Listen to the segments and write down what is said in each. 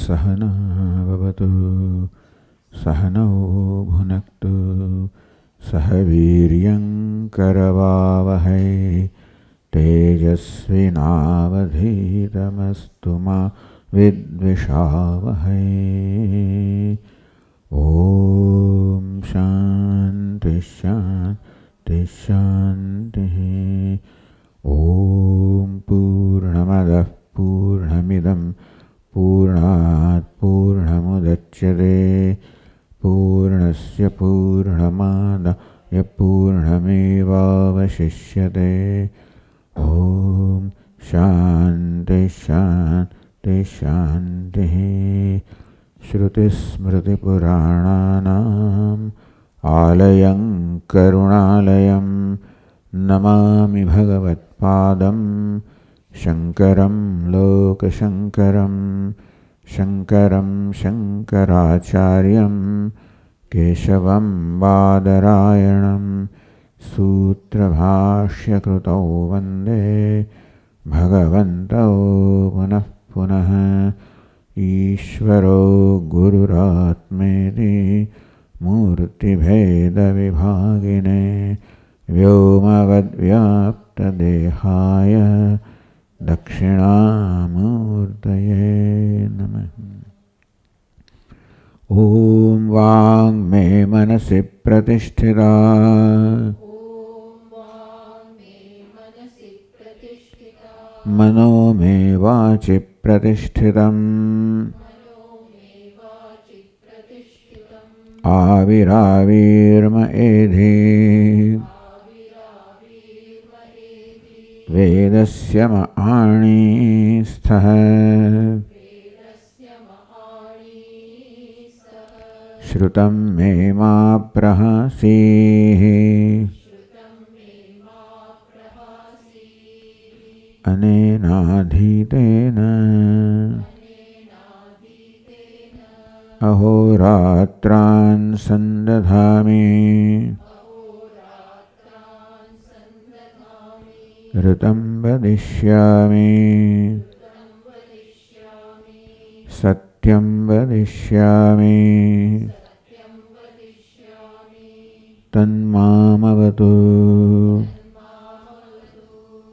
सहना भवतु सहनौ भुनक्तु सह वीर्यं करवावहै तेजस्विनावधीतमस्तु मा विद्विषावहै। ॐ शान्ति शान्ति शान्तिः। ॐ पूर्णमदः पूर्णमिदं पूर्णात् पूर्णमुदच्यते पूर्णस्य पूर्णमादाय पूर्णमेवावशिष्यते। ॐ शान्ति शान्ति शान्तिः। श्रुतिस्मृतिपुराणानाम् आलयं करुणालयं नमामि भगवत्पादं शङ्करं लोकशङ्करं शङ्करं शङ्कराचार्यं केशवं बादरायणं सूत्रभाष्यकृतौ वन्दे भगवन्तौ पुनः पुनः। ईश्वरो गुरुरात्मेति मूर्तिभेदविभागिने व्योमवद्व्याप्तदेहाय दक्षिणामूर्तये नमः। ॐ वाङ्मे मनसि प्रतिष्ठिता मनो मे वाचि प्रतिष्ठितम् आविराविर्म एधि वेदस्य मणिस्थः श्रुतं मे मा प्रहसीः अनेनाधीतेन अहोरात्रान् सन्दधामि ऋतं वदिष्यामि सत्यं वदिष्यामि तन्मामवतु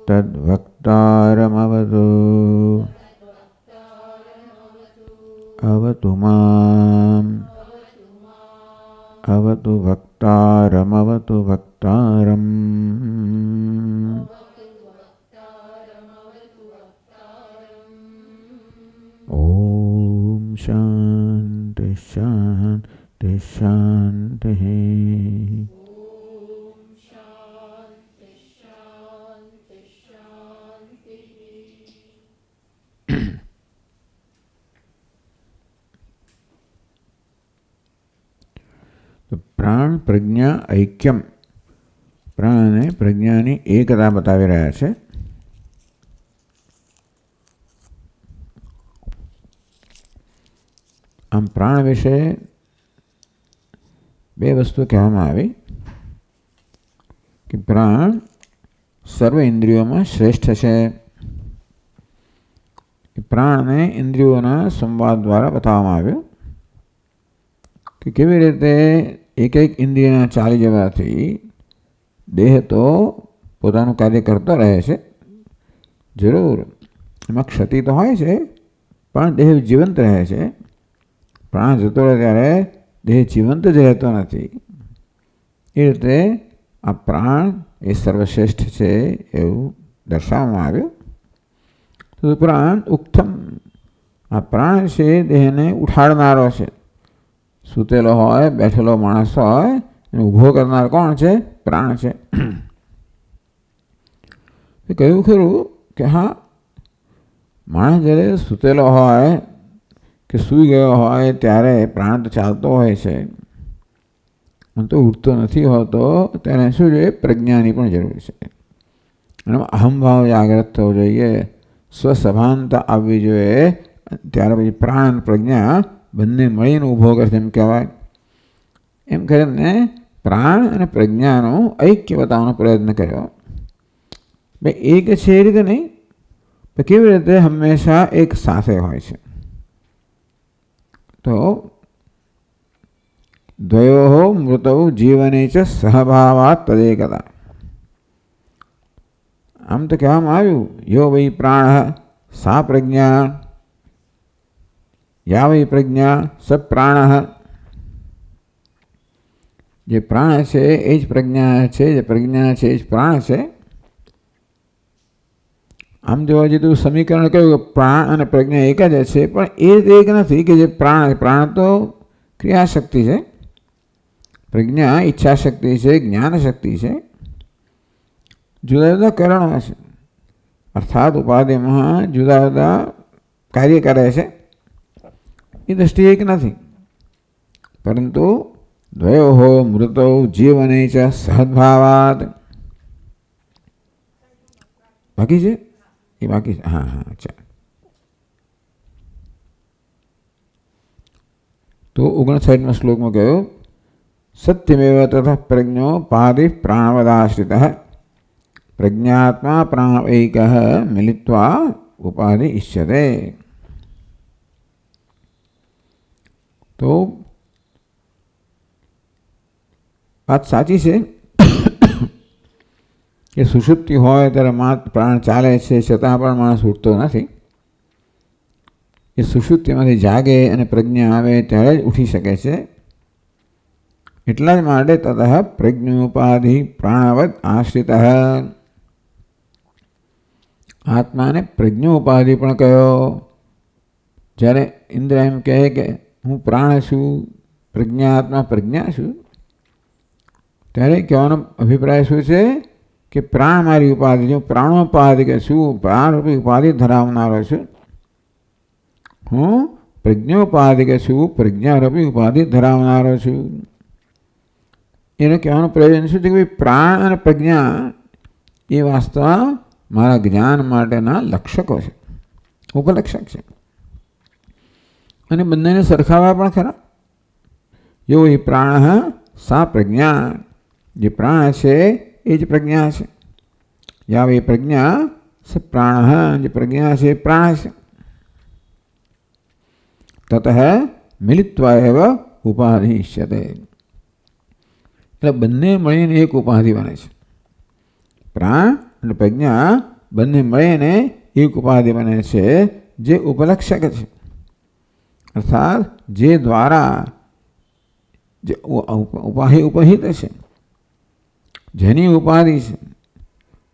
तद्वक्तारमवतु अवतु माम् अवतु वक्तारमवतु वक्तारम्। ॐ शान्ति शान्ति शान्तिः। तो प्राण प्रज्ञा ऐक्यम प्राण ने प्रज्ञानी एकता बतावी रह्या छे। आम प्राण विषे बे वस्तु कहेवामां आवी कि प्राण सर्व इंद्रियों में श्रेष्ठ है। प्राण ने इंद्रियों संवाद द्वारा बताववामां आव्युं कि केवी रीते एक एक इंद्रिय चाली जवाथी देह तो पोतानुं कार्य करतो रहे छे। जरूर एमां क्षति तो होय छे पण देह जीवंत रहे छे। प्राण जतो रहे त्यारे देह जीवंत ज रहेतो नथी। ए रीते आ प्राण ए सर्वश्रेष्ठ छे एवुं दर्शाववामां आव्युं। तो प्राण उक्तम आ प्राण छे देहने उठाड़नारो छे। सूतेलो होय बैठेलो माणस होय एने ऊभो करनार कोण छे? प्राण छे। कह्युं खरुं के हाँ माणस ज्यारे सूतेलो होय के सूई गयो होय त्यारे प्राण तो चालतो होय छे तो उठतो नथी होतो त्यारे शुं जोईए? प्रज्ञानी पण जरूरी छे। अहमभाव जागृत थवो जोईए स्वसभानता आववी जोईए त्यारे पछी प्राण प्रज्ञा बंने मळीने ऊभो करे एम कहेवाय। एम करीने प्राण अने प्रज्ञानो ऐक्य बतावવાનો प्रयत्न कर्यो। भाई एक छे रीते नहीं तो केवी रीते हमेशा एक साथे होय छे। તો દ્વયોઃ મૃતૌ જીવને ચ સહભાવાત તદેકતા. આમ તો કહેવામાં આવ્યું યો વૈ પ્રાણ સા પ્રજ્ઞા, યા વૈ પ્રજ્ઞા સ પ્રાણ. જે પ્રાણ છે એ જ પ્રજ્ઞા છે, જે પ્રજ્ઞા છે એ જ પ્રાણ છે. આમ જોવા જઈએ તો સમીકરણ કહ્યું કે પ્રાણ અને પ્રજ્ઞા એક જ છે, પણ એ એક નથી કે જે પ્રાણ, પ્રાણ તો ક્રિયાશક્તિ છે, પ્રજ્ઞા ઈચ્છાશક્તિ છે, જ્ઞાન શક્તિ છે, જુદા જુદા કરણો છે, અર્થાત ઉપાધિમાં જુદા જુદા કાર્ય કરે છે. એ દ્રષ્ટિએ એક નથી, પરંતુ દ્વયોઃ મૃતૌ જીવને ચ સહદ્ભાવાત. બાકી છે એ બાકી છે. હા હા અચ્છા. તો 59માં શ્લોકમાં કહ્યું સત્યમેવ તથા પ્રજ્ઞો પાદિ પ્રાણવદાશ્રિત પ્રજ્ઞાત્મા પ્રાણ એક મિલિત્વા ઉપાધિ ઈષ્યતે. તો વાત સાચી છે કે સુષુપ્તિ હોય ત્યારે માત્ર પ્રાણ ચાલે છે, છતાં પણ માણસ ઉઠતો નથી. એ સુષુપ્તિમાંથી જાગે અને પ્રજ્ઞા આવે ત્યારે જ ઉઠી શકે છે. એટલા જ માટે તતઃ પ્રજ્ઞોપાધિ પ્રાણવદ આશ્રિત. આત્માને પ્રજ્ઞોપાધિ પણ કહ્યો. જ્યારે ઇન્દ્ર એમ કહે કે હું પ્રાણ છું, પ્રજ્ઞાત્મા પ્રજ્ઞા છું, ત્યારે કહેવાનો અભિપ્રાય શું છે કે પ્રાણ મારી ઉપાધિ છે, પ્રાણોપાધિ કે શું પ્રાણરૂપી ઉપાધિ ધરાવનારો છું. હું પ્રજ્ઞોપાધિ કે છું, પ્રજ્ઞારૂપી ઉપાધિ ધરાવનારો છું. એને કહેવાનું પ્રયોજન શું છે કે ભાઈ પ્રાણ અને પ્રજ્ઞા એ વાસ્તવમાં મારા જ્ઞાન માટેના લક્ષકો છે, ઉપલક્ષક છે. અને બંનેને સરખાવવા પણ ખરા. યો એ પ્રાણ સા પ્રજ્ઞા, જે પ્રાણ છે એ જ પ્રજ્ઞા છે. યા એ પ્રજ્ઞા સ પ્રાણ, જે પ્રજ્ઞા છે એ પ્રાણ છે. તતઃ મિલિત્વા એવ ઉપાધિ ઈષ્યતે. એટલે બંને મળીને એક ઉપાધિ બને છે. પ્રાણ અને પ્રજ્ઞા બંને મળીને એક ઉપાધિ બને છે, જે ઉપલક્ષક છે. અર્થાત જે દ્વારા જે ઉપાધિ ઉપહિત છે, જેની ઉપાધિ છે,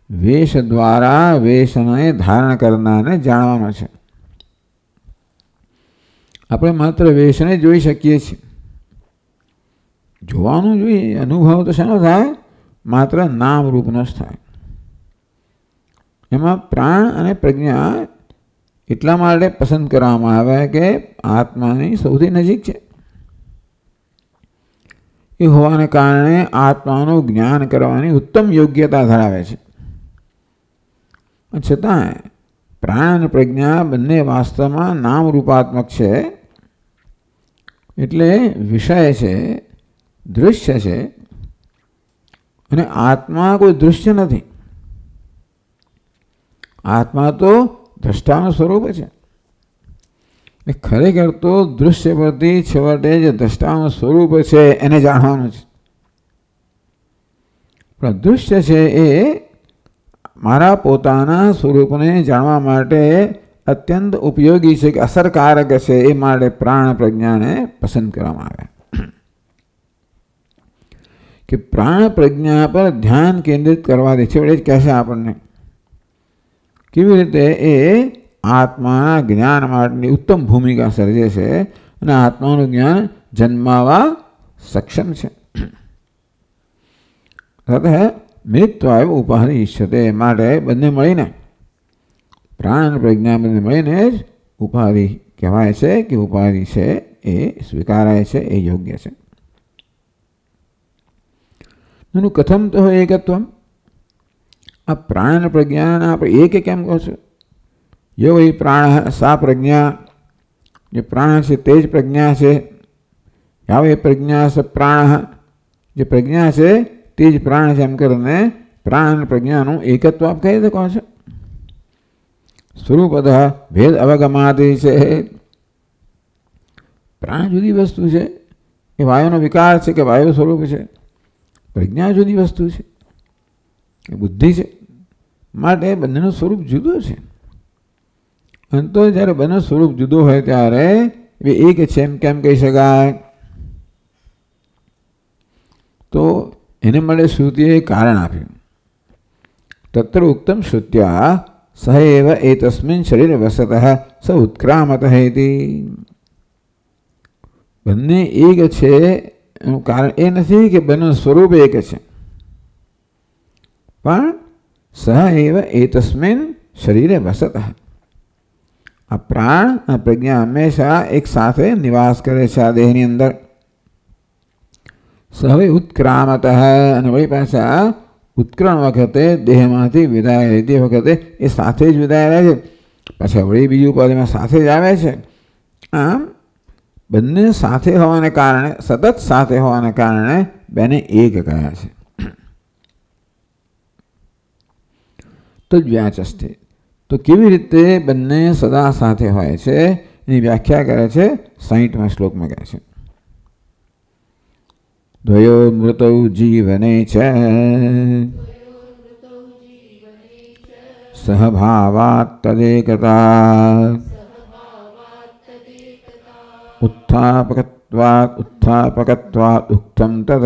વેશ દ્વારા વેશને ધારણ કરનારને જાણવાનો છે. આપણે માત્ર વેશને જોઈ શકીએ છીએ. જોવાનું જોઈએ, અનુભવ તો શાનો થાય? માત્ર નામ રૂપનો જ થાય. એમાં પ્રાણ અને પ્રજ્ઞા એટલા માટે પસંદ કરવામાં આવે કે આત્માની સૌથી નજીક છે. એ હોવાને કારણે આત્માનું જ્ઞાન કરવાની ઉત્તમ યોગ્યતા ધરાવે છે. છતાં પ્રાણ અને પ્રજ્ઞા બંને વાસ્તવમાં નામ રૂપાત્મક છે. એટલે વિષય છે, દૃશ્ય છે, અને આત્મા કોઈ દૃશ્ય નથી. આત્મા તો દ્રષ્ટાનું સ્વરૂપ છે. ખરેખર તો દૃશ્ય પરથી છેવટે જે દ્રષ્ટાનું સ્વરૂપ છે એને જાણવાનું છે. પણ દૃશ્ય છે એ મારા પોતાના સ્વરૂપને જાણવા માટે અત્યંત ઉપયોગી છે, કે અસરકારક છે. એ માટે પ્રાણ પ્રજ્ઞાને પસંદ કરવામાં આવે. કે પ્રાણ પ્રજ્ઞા પર ધ્યાન કેન્દ્રિત કરવા દે છે. એ જ કહેશે આપણને કેવી રીતે એ આત્માના જ્ઞાન માટેની ઉત્તમ ભૂમિકા સર્જે છે અને આત્માનું જ્ઞાન જન્માવા સક્ષમ છે. તતઃ મિલિત્વા એવ ઉપાધિ ઈષ્યતે. માટે બંને મળીને, પ્રાણ અને પ્રજ્ઞા બંને મળીને જ ઉપાધિ કહેવાય છે, કે ઉપાધિ છે એ સ્વીકારાય છે, એ યોગ્ય છે. એનું કથમ તો એકત્વમ. આ પ્રાણ અને પ્રજ્ઞાને આપણે એક કેમ કહો છો? યો એ પ્રાણ સા પ્રજ્ઞા, જે પ્રાણ છે તે જ પ્રજ્ઞા છે. યાવ એ પ્રજ્ઞા સ પ્રાણ, જે પ્રજ્ઞા છે તે જ પ્રાણ છે. એમ કરીને પ્રાણ અને પ્રજ્ઞાનું એકત્વ આપ કઈ રીતે કહો છો? સ્વરૂપતઃ ભેદ અવગમાદિ છે. પ્રાણ જુદી વસ્તુ છે, એ વાયુનો વિકાર છે કે વાયુ સ્વરૂપ છે. પ્રજ્ઞા જુદી વસ્તુ છે, એ બુદ્ધિ છે. માટે બંનેનું સ્વરૂપ જુદું છે. અને તો જ્યારે બંને સ્વરૂપ જુદું હોય ત્યારે એ એક છે એમ કેમ કહી શકાય? તો એને મળે શ્રુતિએ કારણ આપ્યું. તત્ર ઉક્તમ શ્રુત્યા સહૈવ એતસ્મિન શરીરે વસતઃ સ ઉત્ક્રામતઃ ઇતિ. બંને એક છે એનું કારણ એ નથી કે બંને સ્વરૂપ એક છે, પણ સહૈવ એતસ્મિન શરીરે વસતઃ. આ પ્રાણ અને પ્રજ્ઞા હંમેશા એક સાથે નિવાસ કરે છે આ દેહની અંદર. સહવે ઉત્ક્રામતઃ, અને વળી પાછા ઉત્ક્રમણ વખતે દેહમાંથી વિદાય લેતી વખતે એ સાથે જ વિદાય રહે છે. પાછા વળી બીજું પદ એમાં સાથે જ આવે છે. આમ બંને સાથે હોવાને કારણે, સતત સાથે હોવાને કારણે બેને એક કહ્યા છે. તો જ વ્યાચસ્તે. તો કેવી રીતે બંને સદા સાથે હોય છે એની વ્યાખ્યા કરે છે 60મા શ્લોકમાં કહે છે. દ્વયો મૃતૌ જીવને ચ સહભાવાત તદેકતા ઉત્થાપકત્વાત ઉક્તમ તદ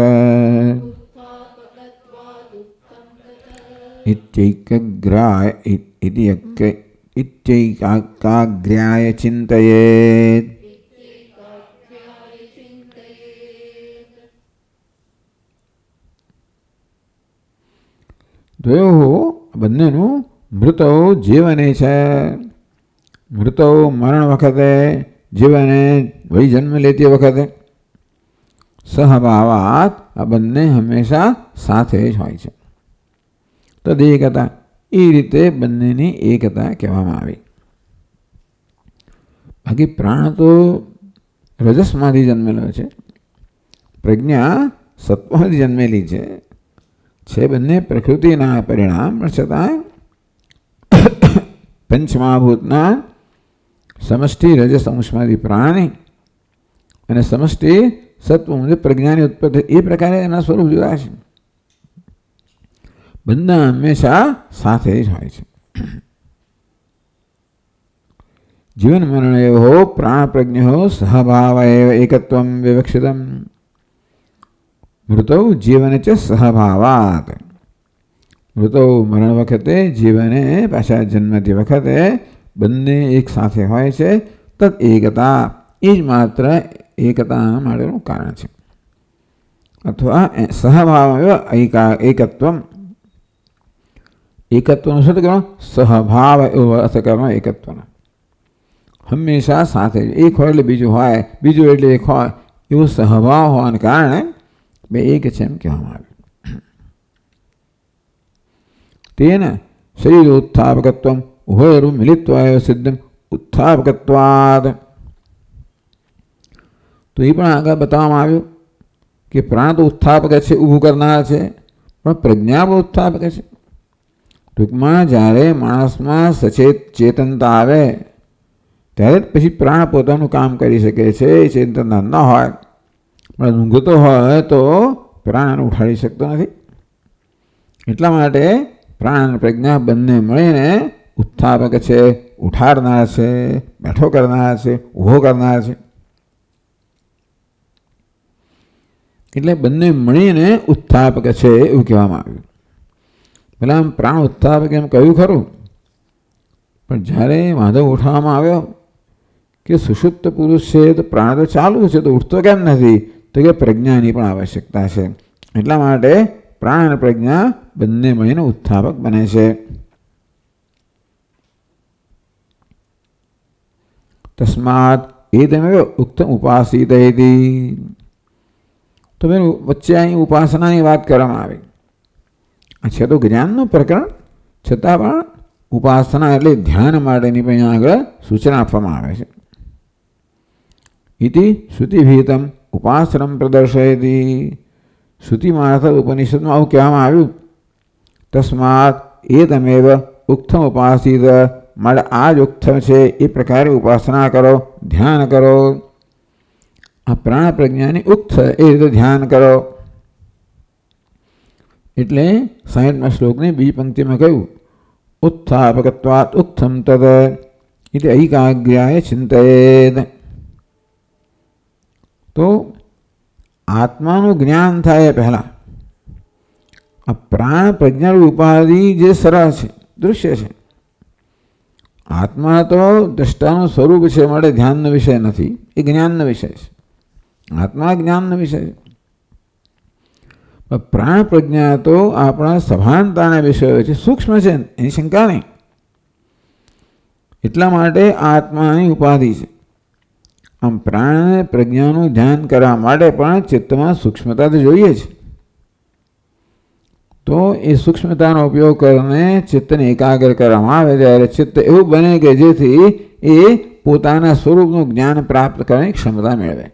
ઇત્યૈકાગ્ર્યાય ચિંતયેત. દ્વયો બંનેનું મૃતૌ જીવને છે. મૃતૌ મરણ વખતે, જીવને વળી જન્મ લેતી વખતે. સહભાવાત આ બંને હંમેશા સાથે જ હોય છે. તદેકતા એ રીતે બંનેની એકતા કહેવામાં આવી. બાકી પ્રાણ તો રજસમાંથી જન્મેલો છે, પ્રજ્ઞા સત્વમાંથી જન્મેલી છે. બંને પ્રકૃતિના પરિણામ, પણ છતાં પંચમહાભૂતના સમષ્ટિ રજસ અંશમાંથી પ્રાણની અને સમષ્ટિ સત્વ પ્રજ્ઞાની ઉત્પત્તિ, એ પ્રકારે એના સ્વરૂપ જુદા છે. બંને હંમેશા સાથે જ હોય છે. જીવન મરણયો પ્રાણ પ્રજ્ઞો સહભાવ એકત્વમ વિવક્ષિતમ. મૃતૌ જીવને ચ સહભાવાત. મૃતૌ મરણ વખતે, જીવને પાછા જન્મતી વખતે બંને એક સાથે હોય છે. તદ એકતા, એ જ માત્ર એકતા માટેનું કારણ છે. અથવા સહભાવ એકત્વમ. એકત્વનો શું કરવાનો? સહભાવ એવો અર્થ કરવાનો એકત્વનો. હંમેશા સાથે એક હોય એટલે બીજું હોય, બીજું એટલે એક હોય, એવો સહભાવ હોવાને કારણે બે એક છે એમ કહેવામાં આવ્યું. તેન શરીર ઉત્થાપકત્વમ ઉભયરૂ મિલિત્વાય સિદ્ધમ ઉત્થાપકત્વાદ. તો એ પણ આગળ બતાવવામાં આવ્યું કે પ્રાણ તો ઉત્થાપક છે, ઊભું કરનાર છે, પણ પ્રજ્ઞા પણ ઉત્થાપક છે. ટૂંકમાં જ્યારે માણસમાં સચેત ચેતનતા આવે ત્યારે જ પછી પ્રાણ પોતાનું કામ કરી શકે છે. ચેતનતા ન હોય, પણ ઊંઘતો હોય તો પ્રાણને ઉઠાડી શકતો નથી. એટલા માટે પ્રાણ અને પ્રજ્ઞા બંને મળીને ઉત્થાપક છે, ઉઠાડનાર છે, બેઠો કરનાર છે, ઊભો કરનાર છે. એટલે બંને મળીને ઉત્થાપક છે એવું કહેવામાં આવ્યું. પેલા આમ પ્રાણ ઉત્થાપક એમ કહ્યું ખરું, પણ જ્યારે માધવ ઉઠાવવામાં આવ્યો કે સુષુપ્ત પુરુષ છે તો પ્રાણ તો ચાલુ છે, તો ઉઠતો કેમ નથી? તો કે પ્રજ્ઞાની પણ આવશ્યકતા છે. એટલા માટે પ્રાણ અને પ્રજ્ઞા બંને મળીને ઉત્થાપક બને છે. તસ્માત એતમેવ ઉક્તમ ઉપાસિત ઇતિ. તો બેન વચ્ચે અહીં ઉપાસનાની વાત કરવામાં આવી. આ છે તો જ્ઞાનનું પ્રકરણ, છતાં પણ ઉપાસના એટલે ધ્યાન માટેની પણ અહીંયા આગળ સૂચના આપવામાં આવે છે. ઇતિ શ્રુતિભીતમ ઉપાસનમ પ્રદર્શયતિ. શ્રુતિમાં અર્થાત ઉપનિષદમાં આવું કહેવામાં આવ્યું. તસ્માત એતમેવ ઉક્તમ ઉપાસિત. માટે આ જ ઉક્તમ છે એ પ્રકારે ઉપાસના કરો, ધ્યાન કરો. આ પ્રાણ પ્રજ્ઞાની ઉક્થ એ રીતે ધ્યાન કરો. એટલે 60મા શ્લોકની બીજી પંક્તિમાં કહ્યું ઉત્થાપકત્વાત ઉક્થમ તદ ઇતિ એકાગ્ર્યાય ચિંતયેદ. તો આત્માનું જ્ઞાન થાય પહેલાં આ પ્રાણ પ્રજ્ઞા ઉપાધિ જે સરળ છે, દૃશ્ય છે. આત્મા તો દ્રષ્ટાનું સ્વરૂપ છે, માટે ધ્યાનનો વિષય નથી, એ જ્ઞાનનો વિષય છે. આત્મા જ્ઞાનનો વિષય છે. પ્રાણ પ્રજ્ઞા તો આપણા સભાનતાના વિષયો છે, સૂક્ષ્મ છે, એની શંકા નહીં. એટલા માટે આત્માની ઉપાધિ છે. આમ પ્રાણ પ્રજ્ઞાનું ધ્યાન કરવા માટે પણ ચિત્તમાં સૂક્ષ્મતા તો જોઈએ છે. તો એ સૂક્ષ્મતાનો ઉપયોગ કરીને ચિત્તને એકાગ્ર કરવામાં આવે ત્યારે ચિત્ત એવું બને કે જેથી એ પોતાના સ્વરૂપનું જ્ઞાન પ્રાપ્ત કરવાની ક્ષમતા મેળવે.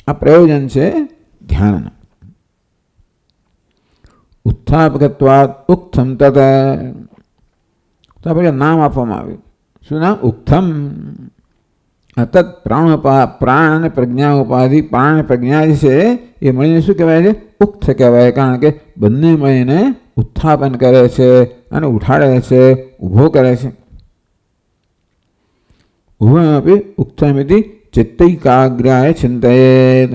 આ પ્રયોજન છે ધ્યાનનું. ઉત્થાપકત્વાત ઉક્થમ તત. તો આપણે નામ આપવામાં આવ્યું. શું નામ? ઉક્થમ. તત પ્રાણ અને પ્રજ્ઞા ઉપાધિ. પ્રાણ પ્રજ્ઞા જે છે એ મળીને શું કહેવાય છે? ઉક્થ કહેવાય. કારણ કે બંને મળીને ઉત્થાપન કરે છે અને ઉઠાડે છે, ઊભો કરે છે. ઉભયમપી ઉક્થમિતિ ચિત્તૈકાગ્ર્યાય ચિંતયેદ.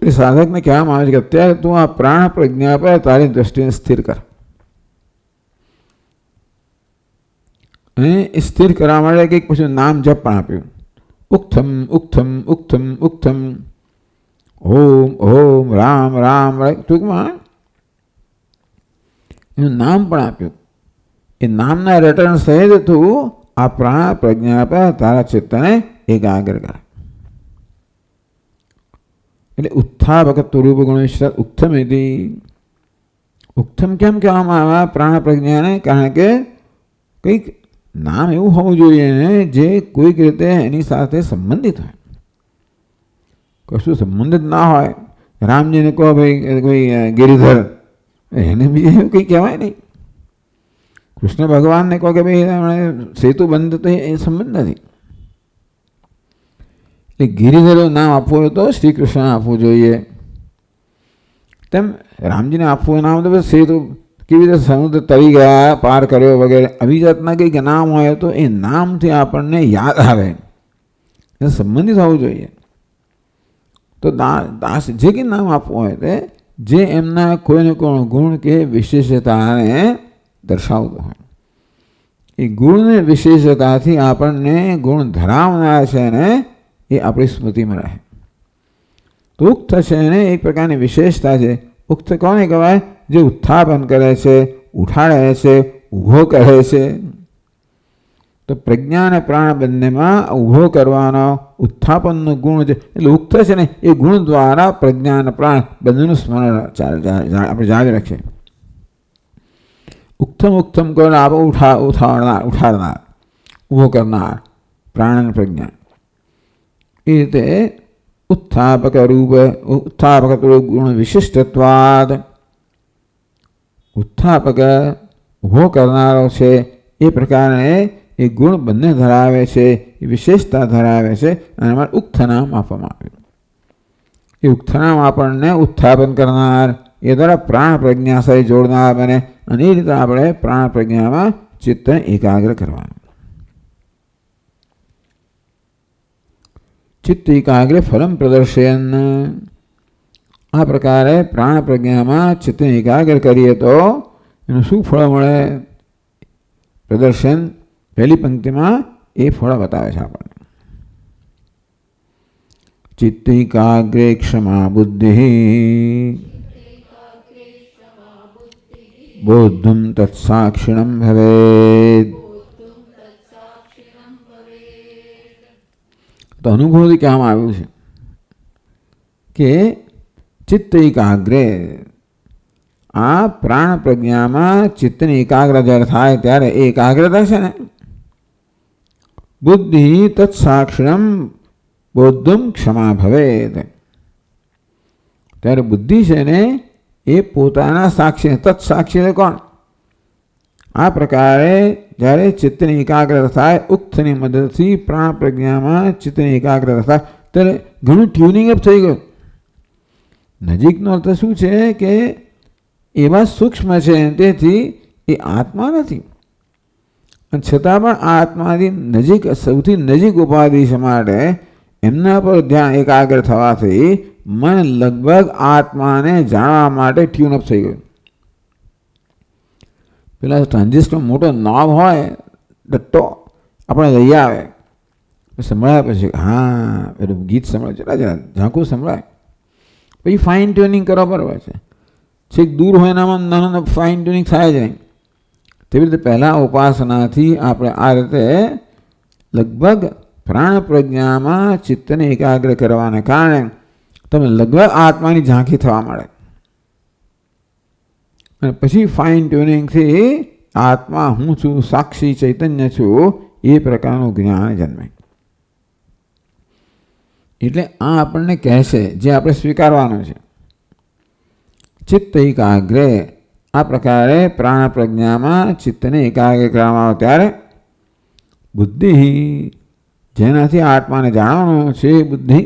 એ સાધકને કહેવામાં આવે છે કે અત્યારે તું આ પ્રાણ પ્રજ્ઞા પર તારી દ્રષ્ટિને સ્થિર કર. અને એ સ્થિર કરવા માટે કંઈક પછી નામ જપ પણ આપ્યું. ઉક્થમ ઉક્થમ ઉક્થમ ઉક્થમ ઓમ ઓમ રામ રામ. ટૂંકમાં એનું નામ પણ આપ્યું. એ નામના રટણ સહિત તું આ પ્રાણ પ્રજ્ઞા પર તારા ચિત્તને એકાગ્ર કર. એટલે ઉત્થાપક રૂપ ગુણેશ્વર ઉક્થમ એથી. ઉક્થમ કેમ કહેવામાં આવ્યા પ્રાણ પ્રજ્ઞાને? કારણ કે કંઈક નામ એવું હોવું જોઈએ ને જે કોઈક રીતે એની સાથે સંબંધિત હોય. કશું સંબંધિત ના હોય. રામજીને કહો ભાઈ કોઈ ગિરિધર, એને બીજે એવું કંઈ કહેવાય નહીં. કૃષ્ણ ભગવાનને કહો કે ભાઈ સેતુ બંધ, તો એ સંબંધ નથી. એટલે ગિરિધરનું નામ આપવું હોય તો શ્રી કૃષ્ણ આપવું જોઈએ. તેમ રામજીને આપવું નામ તો સેતુ કેવી રીતે સમુદ્ર તરી ગયા, પાર કર્યો વગેરે આવી જાતના કંઈક નામ હોય તો એ નામથી આપણને યાદ આવે, એ સંબંધિત હોવું જોઈએ. તો દાસ જે કંઈ નામ આપવું હોય તે જે એમના કોઈને કોઈ ગુણ કે વિશેષતાને દર્શાવતો હોય. એ ગુણ વિશેષતાથી આપણને ગુણ ધરાવનાર છે ને એ આપણી સ્મૃતિમાં રહે. તો ઉક્ત છે ને એક પ્રકારની વિશેષતા છે. ઉક્ત કોને કહેવાય? જે ઉત્થાપન કરે છે, ઉઠાડે છે, ઊભો કરે છે. તો પ્રજ્ઞા અને પ્રાણ બંનેમાં ઊભો કરવાનો ઉત્થાપનનો ગુણ છે. એટલે ઉક્ત છે ને એ ગુણ દ્વારા પ્રજ્ઞા અને પ્રાણ બંનેનું સ્મરણ આપણે જાળવી રાખીએ. ઉક્થમ ઉક્થમ કરીને આપણે ઉઠાડનાર, ઊભો કરનાર પ્રાણ અને પ્રજ્ઞા. એ રીતે ઉત્થાપક ગુણ વિશિષ્ટત્વાદ. ઉત્થાપક ઊભો કરનારો છે એ પ્રકારે એ ગુણ બંને ધરાવે છે, એ વિશેષતા ધરાવે છે. અને અમારે ઉક્થ નામ આપવામાં આવ્યું. એ ઉક્થ નામ આપણને ઉત્થાપન કરનાર, એ દ્વારા પ્રાણ પ્રજ્ઞા સાથે જોડનાર બને. અને એ રીતે આપણે પ્રાણ પ્રજ્ઞામાં ચિત્તને એકાગ્ર કરવાનું. ચિત્ત એકાગ્ર ફલમ પ્રદર્શન. આ પ્રકારે પ્રાણ પ્રજ્ઞામાં ચિત્તને એકાગ્ર કરીએ તો એનું શું ફળ મળે? પ્રદર્શન પહેલી પંક્તિમાં એ ફળ બતાવે છે આપણને. ચિત્ત એકાગ્રે ક્ષમા બુદ્ધિ બોધુમ તત્સાક્ષિણમ ભવેદ. તો અનુભવથી કહેવામાં આવ્યું છે કે ચિત્ત એકાગ્રે, આ પ્રાણ પ્રજ્ઞામાં ચિત્તની એકાગ્ર જ્યારે થાય ત્યારે એ એકાગ્રતા છે ને બુદ્ધિ તત્સાક્ષિણમ બોધુમ ક્ષમા ભવેદ. ત્યારે બુદ્ધિ છે ને એ પોતાના સાક્ષી, તત્સાક્ષી કોણ? આ પ્રકારે જ્યારે ચિત્તની એકાગ્રતા થાય, ઉક્તની મદદથી પ્રાણ પ્રજ્ઞામાં ચિત્તની એકાગ્રતા થાય, ત્યારે ઘણું ટ્યુનિંગ અપ થઈ ગયું. નજીકનો અર્થ શું છે કે એવા સૂક્ષ્મ છે, તેથી એ આત્મા નથી. અને છતાં પણ આ આત્માથી નજીક, સૌથી નજીક ઉપાધિ છે માટે એમના પર ધ્યાન એકાગ્ર થવાથી મન લગભગ આત્માને જાણવા માટે ટ્યુનઅપ થઈ ગયું. પેલા ટ્રાન્ઝિસ્ટર મોટો નોબ હોય, ડટ્ટો આપણે લઈ આવે, સંભળાય, પછી હા પેલું ગીત સંભળાય, જરા જરા ઝાંખું સંભળાય, પછી ફાઇન ટ્યુનિંગ કરવા બરાબર છે. છેક દૂર હોય એનામાં નાના ફાઇન ટ્યુનિંગ થાય જ નહીં. તેવી રીતે પહેલાં ઉપાસનાથી આપણે આ રીતે લગભગ પ્રાણ પ્રજ્ઞામાં ચિત્તને એકાગ્ર કરવાને કારણે તમે લગભગ આત્માની ઝાંખી થવા મળે. અને પછી ફાઇન ટ્યુનિંગથી આત્મા હું છું, સાક્ષી ચૈતન્ય છું, એ પ્રકારનું જ્ઞાન જન્મે. એટલે આ આપણને કહેશે જે આપણે સ્વીકારવાનું છે. ચિત્ત એકાગ્રે, આ પ્રકારે પ્રાણ પ્રજ્ઞામાં ચિત્તને એકાગ્ર કરવામાં આવે ત્યારે બુદ્ધિ, જેનાથી આત્માને જાણવાનું છે બુદ્ધિ,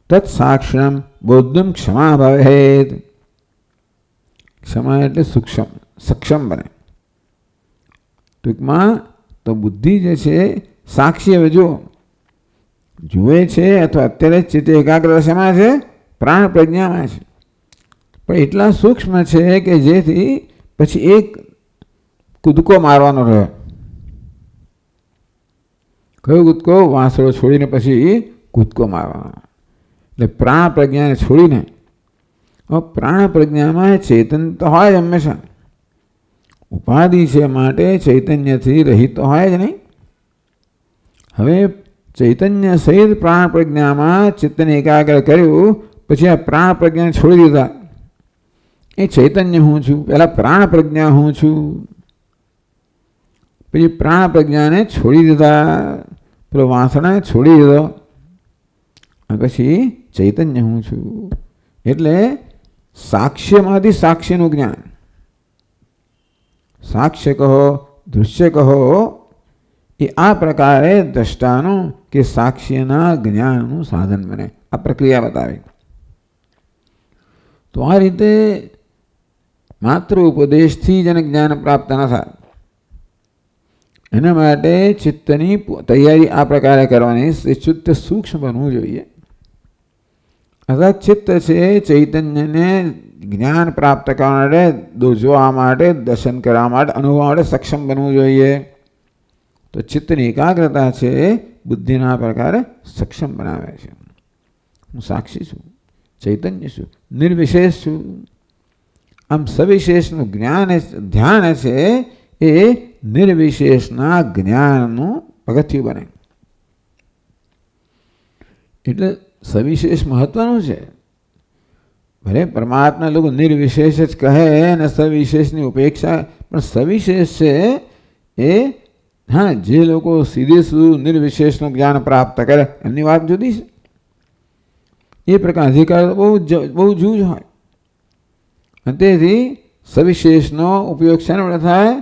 તત્સાક્ષમ બૌદ્ધમ ક્ષમા ભવેત. ક્ષમા એટલે સૂક્ષ્મ, સક્ષમ બને. ટૂંકમાં તો બુદ્ધિ જે છે સાક્ષી, હવે જુએ છે અથવા અત્યારે ચિત્ત એકાગ્રતા શેમાં છે? પ્રાણ પ્રજ્ઞામાં છે. પણ એટલા સૂક્ષ્મ છે કે જેથી પછી એક કૂદકો મારવાનો રહ્યો. કયો કૂદકો? વાંસળો છોડીને પછી કૂદકો મારવાનો. એટલે પ્રાણ પ્રજ્ઞાને છોડીને, પ્રાણ પ્રજ્ઞામાં ચેતન તો હોય જ હંમેશા, ઉપાધિ છે માટે ચૈતન્યથી રહિત તો હોય જ નહીં. હવે ચૈતન્ય સહિત પ્રાણ પ્રજ્ઞામાં ચિત્તને એકાગ્ર કર્યું, પછી આ પ્રાણ પ્રજ્ઞાને છોડી દીધા. એ ચૈતન્ય હું છું, પહેલાં પ્રાણ પ્રજ્ઞા હું છું, પછી પ્રાણ પ્રજ્ઞાને છોડી દીધા, પેલો વાસણાને છોડી દીધો, અને પછી ચૈતન્ય હું છું. એટલે સાક્ષ્યમાંથી સાક્ષ્યનું જ્ઞાન, સાક્ષ્ય કહો, દૃશ્ય કહો, એ આ પ્રકારે દ્રષ્ટાનું કે સાક્ષ્યના જ્ઞાનનું સાધન બને. આ પ્રક્રિયા બતાવી. તો આ રીતે માત્ર ઉપદેશથી જ એને જ્ઞાન પ્રાપ્ત ન થાય. એના માટે ચિત્તની તૈયારી આ પ્રકારે કરવાની, ચિત્ત સૂક્ષ્મ બનવું જોઈએ. અર્થાત ચિત્ત છે ચૈતન્યને જ્ઞાન પ્રાપ્ત કરવા માટે, જોવા માટે, દર્શન કરવા માટે, અનુભવવા માટે સક્ષમ બનવું જોઈએ. તો ચિત્તની એકાગ્રતા છે બુદ્ધિના પ્રકારે સક્ષમ બનાવે છે. હું સાક્ષી છું, ચૈતન્ય છું, નિર્વિશેષ છું. આમ સવિશેષનું જ્ઞાન, ધ્યાન છે એ નિર્વિશેષના જ્ઞાનનું પગથિયું બને. એટલે સવિશેષ મહત્વનું છે. ભલે પરમાત્મા લોકો નિર્વિશેષ જ કહે અને સવિશેષની ઉપેક્ષા, પણ સવિશેષ છે એ હા, જે લોકો સીધે સીધું નિર્વિશેષનું જ્ઞાન પ્રાપ્ત કરે એમની વાત જુદી છે. એ પ્રકાર અધિકાર બહુ જૂજ હોય. અને તેથી સવિશેષનો ઉપયોગ શેના વડે થાય?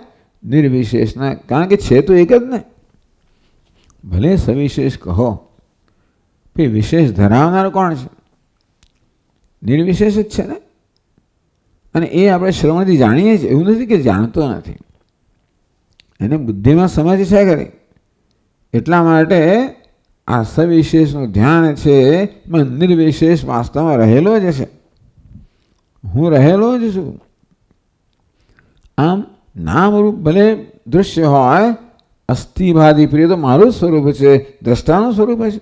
નિર્વિશેષના. કારણ કે છે તો એક જ ને. ભલે સવિશેષ કહો, પછી વિશેષ ધરાવનાર કોણ છે? નિર્વિશેષ જ છે ને. અને એ આપણે શ્રવણથી જાણીએ છીએ, એવું નથી કે જાણતો નથી. એને બુદ્ધિમાં સમજ છે ખરી. એટલા માટે આ સવિશેષનું ધ્યાન છે, નિર્વિશેષ વાસ્તવમાં રહેલો જ છે. હું રહેલો જ છું. આમ નામરૂપ ભલે દૃશ્ય હોય, અસ્થિભાદી પ્રિય તો મારું સ્વરૂપ છે, દ્રષ્ટાનું સ્વરૂપ છે.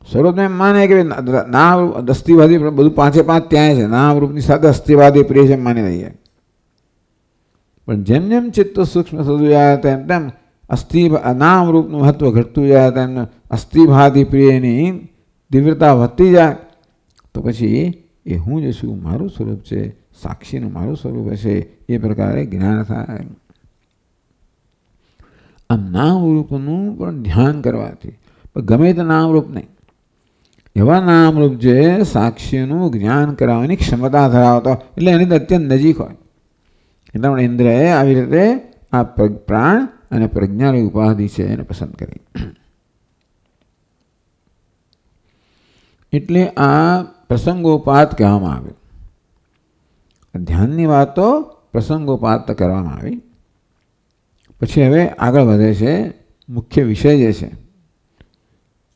સ્વરૂપને એમ માને કે નામ અસ્થિભાદી બધું પાંચે પાંચ ત્યાં છે, નામરૂપની સાથે અસ્થિભાદી પ્રિય છે એમ માની લઈએ. પણ જેમ જેમ ચિત્ત સૂક્ષ્મ થતું જાય તેમ તેમ નામરૂપનું મહત્વ ઘટતું જાય, તેમ અસ્થિભાદી પ્રિયની તીવ્રતા વધતી જાય. તો પછી એ હું જે છું, મારું સ્વરૂપ છે, સાક્ષીનું મારું સ્વરૂપ હશે, એ પ્રકારે જ્ઞાન થાય. આમ નામરૂપનું પણ ધ્યાન કરવાથી, પણ ગમે તે નામરૂપ નહીં, એવા નામરૂપ જે સાક્ષીનું જ્ઞાન કરાવવાની ક્ષમતા ધરાવતા, એટલે એની અત્યંત નજીક હોય, એટલા માટે ઇન્દ્રએ આવી રીતે આ પ્રાણ અને પ્રજ્ઞાની ઉપાધિ છે એને પસંદ કરી. એટલે આ પ્રસંગોપાત કહેવામાં આવ્યું. ધ્યાનની વાતો પ્રસંગોપાત કરવામાં આવી. પછી હવે આગળ વધે છે મુખ્ય વિષય જે છે.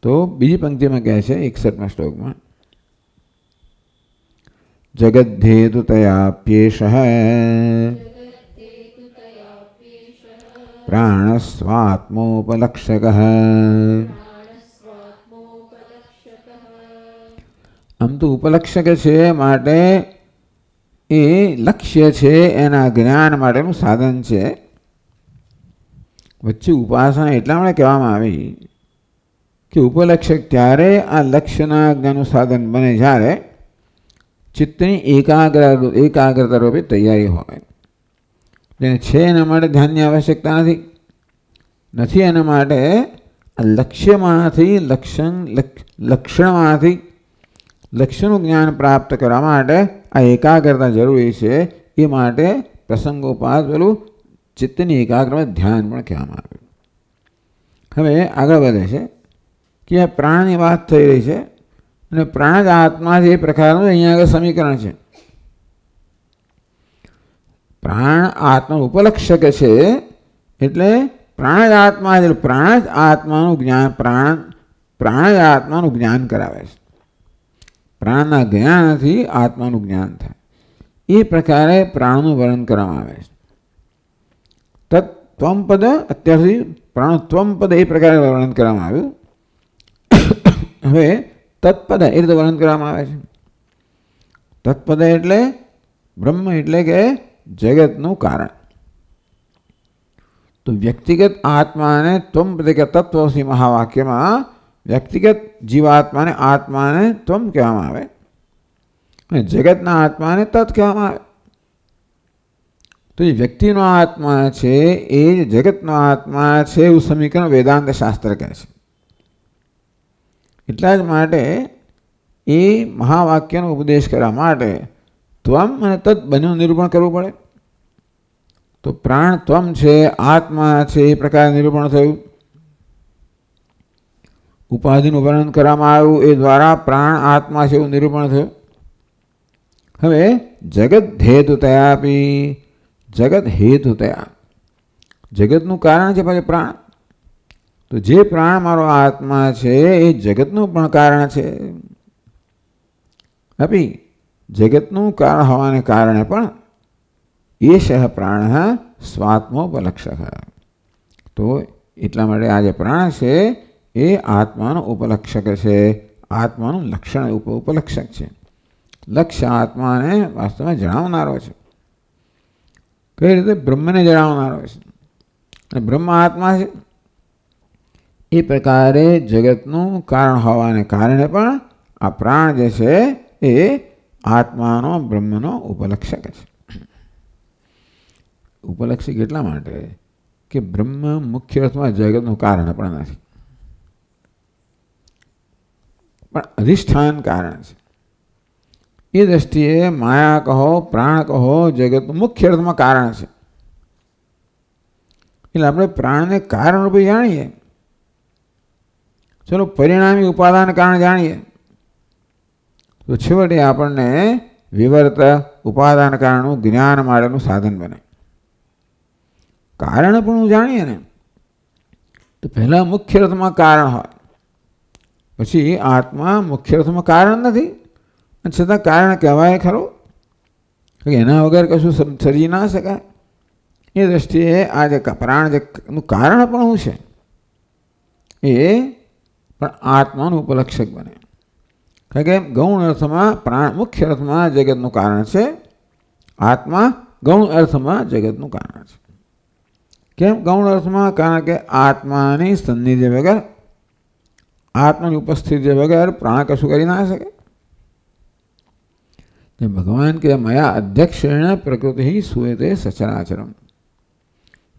તો બીજી પંક્તિમાં કહે છે 61મા શ્લોકમાં, જગદ્ધેતુતયાપ્યેષઃ પ્રાણસ્વાત્મોપલક્ષકઃ. આમ તો ઉપલક્ષક છે માટે એ લક્ષ્ય છે, એના જ્ઞાન માટેનું સાધન છે. વચ્ચે ઉપાસના એટલા માટે કહેવામાં આવી કે ઉપલક્ષક ત્યારે આ લક્ષ્યના જ્ઞાનનું સાધન બને જ્યારે ચિત્તની એકાગ્રતા રૂપે તૈયારી હોય. જેને છે એના માટે ધ્યાનની આવશ્યકતા નથી. એના માટે આ લક્ષ્યમાંથી લક્ષણમાંથી લક્ષ્યનું જ્ઞાન પ્રાપ્ત કરવા માટે આ એકાગ્રતા જરૂરી છે. એ માટે પ્રસંગોપાત પેલું ચિત્તની એકાગ્રમાં ધ્યાન પણ કહેવામાં આવ્યું. હવે આગળ વધે છે કે આ પ્રાણની વાત થઈ રહી છે અને પ્રાણ જ આત્મા છે. એ પ્રકારનું અહીંયા આગળ સમીકરણ છે. પ્રાણ આત્મા ઉપલક્ષક છે એટલે પ્રાણ જ આત્મા છે. પ્રાણ જ આત્માનું જ્ઞાન પ્રાણ જ આત્માનું જ્ઞાન કરાવે છે. પ્રાણના જ્ઞાનથી આત્માનું જ્ઞાન થાય. એ પ્રકારે પ્રાણનું વર્ણન કરવામાં આવે છે. તત્વમ પદ અત્યાર સુધી પ્રાણોત્વમ પદ એ પ્રકારે વર્ણન કરવામાં આવ્યું. હવે તત્પદ એ રીતે વર્ણન કરવામાં આવે છે. તત્પદ એટલે બ્રહ્મ એટલે કે જગતનું કારણ. તો વ્યક્તિગત આત્માને ત્વમ પદ કે તત્વસી મહાવાક્યમાં વ્યક્તિગત જીવાત્માને આત્માને ત્વમ કહેવામાં આવે અને જગતના આત્માને તત્ કહેવામાં આવે. તો એ વ્યક્તિનો આત્મા છે એ જગતનો આત્મા છે એવું સમીકરણ વેદાંત શાસ્ત્ર કહે છે. એટલા જ માટે એ મહાવાક્યનો ઉપદેશ કરવા માટે ત્વમ અને તત્ બંનેનું નિરૂપણ કરવું પડે. તો પ્રાણ ત્વમ છે, આત્મા છે, એ પ્રકારે નિરૂપણ થયું. ઉપાધિનું વર્ણન કરવામાં આવ્યું, એ દ્વારા પ્રાણ આત્મા છે એવું નિરૂપણ થયું. હવે જગત હેતુતયાપી, જગત હેતુતયા જગતનું કારણ છે પછી પ્રાણ. તો જે પ્રાણ મારો આત્મા છે એ જગતનું પણ કારણ છે. અપી જગતનું કારણ હોવાને કારણે પણ એષ પ્રાણ સ્વાત્મોપલક્ષક. તો એટલા માટે આ જે પ્રાણ છે એ આત્માનો ઉપલક્ષક છે, આત્માનું લક્ષણ ઉપલક્ષક છે. લક્ષ્ય આત્માને વાસ્તવમાં જણાવનારો છે. કઈ રીતે? બ્રહ્મને જણાવનારો છે. અને બ્રહ્મ આત્મા છે. એ પ્રકારે જગતનું કારણ હોવાને કારણે પણ આ પ્રાણ જે છે એ આત્માનો બ્રહ્મનો ઉપલક્ષક છે. ઉપલક્ષક એટલા માટે કે બ્રહ્મ મુખ્ય અર્થમાં જગતનું કારણ પણ નથી, પણ અધિષ્ઠાન કારણ છે. એ દ્રષ્ટિએ માયા કહો, પ્રાણ કહો, જગતનું મુખ્ય અર્થમાં કારણ છે. એટલે આપણે પ્રાણને કારણ રૂપે જાણીએ. ચલો પરિણામી ઉપાદાન કારણ જાણીએ તો છેવટે આપણને વિવર્ત ઉપાદાન કારણનું જ્ઞાન માટેનું સાધન બને. કારણ પણ જાણીએ ને તો પહેલાં મુખ્ય અર્થમાં કારણ હોય, પછી આત્મા મુખ્ય અર્થમાં કારણ નથી અને છતાં કારણ કહેવાય ખરું કે એના વગર કશું સર્જી ના શકાય. એ દ્રષ્ટિએ આ જે પ્રાણ જેનું કારણ પણ શું છે એ પણ આત્માનું ઉપલક્ષક બને. કારણ કે ગૌણ અર્થમાં પ્રાણ મુખ્ય અર્થમાં જગતનું કારણ છે, આત્મા ગૌણ અર્થમાં જગતનું કારણ છે. કેમ ગૌણ અર્થમાં? કારણ કે આત્માની સન્નિધિ વગર, આત્માની ઉપસ્થિતિ વગર પ્રાણ કશું કરી ના શકે. ભગવાન કે મયા અધ્યક્ષેણ પ્રકૃતિ સુયતે સચરાચરમ.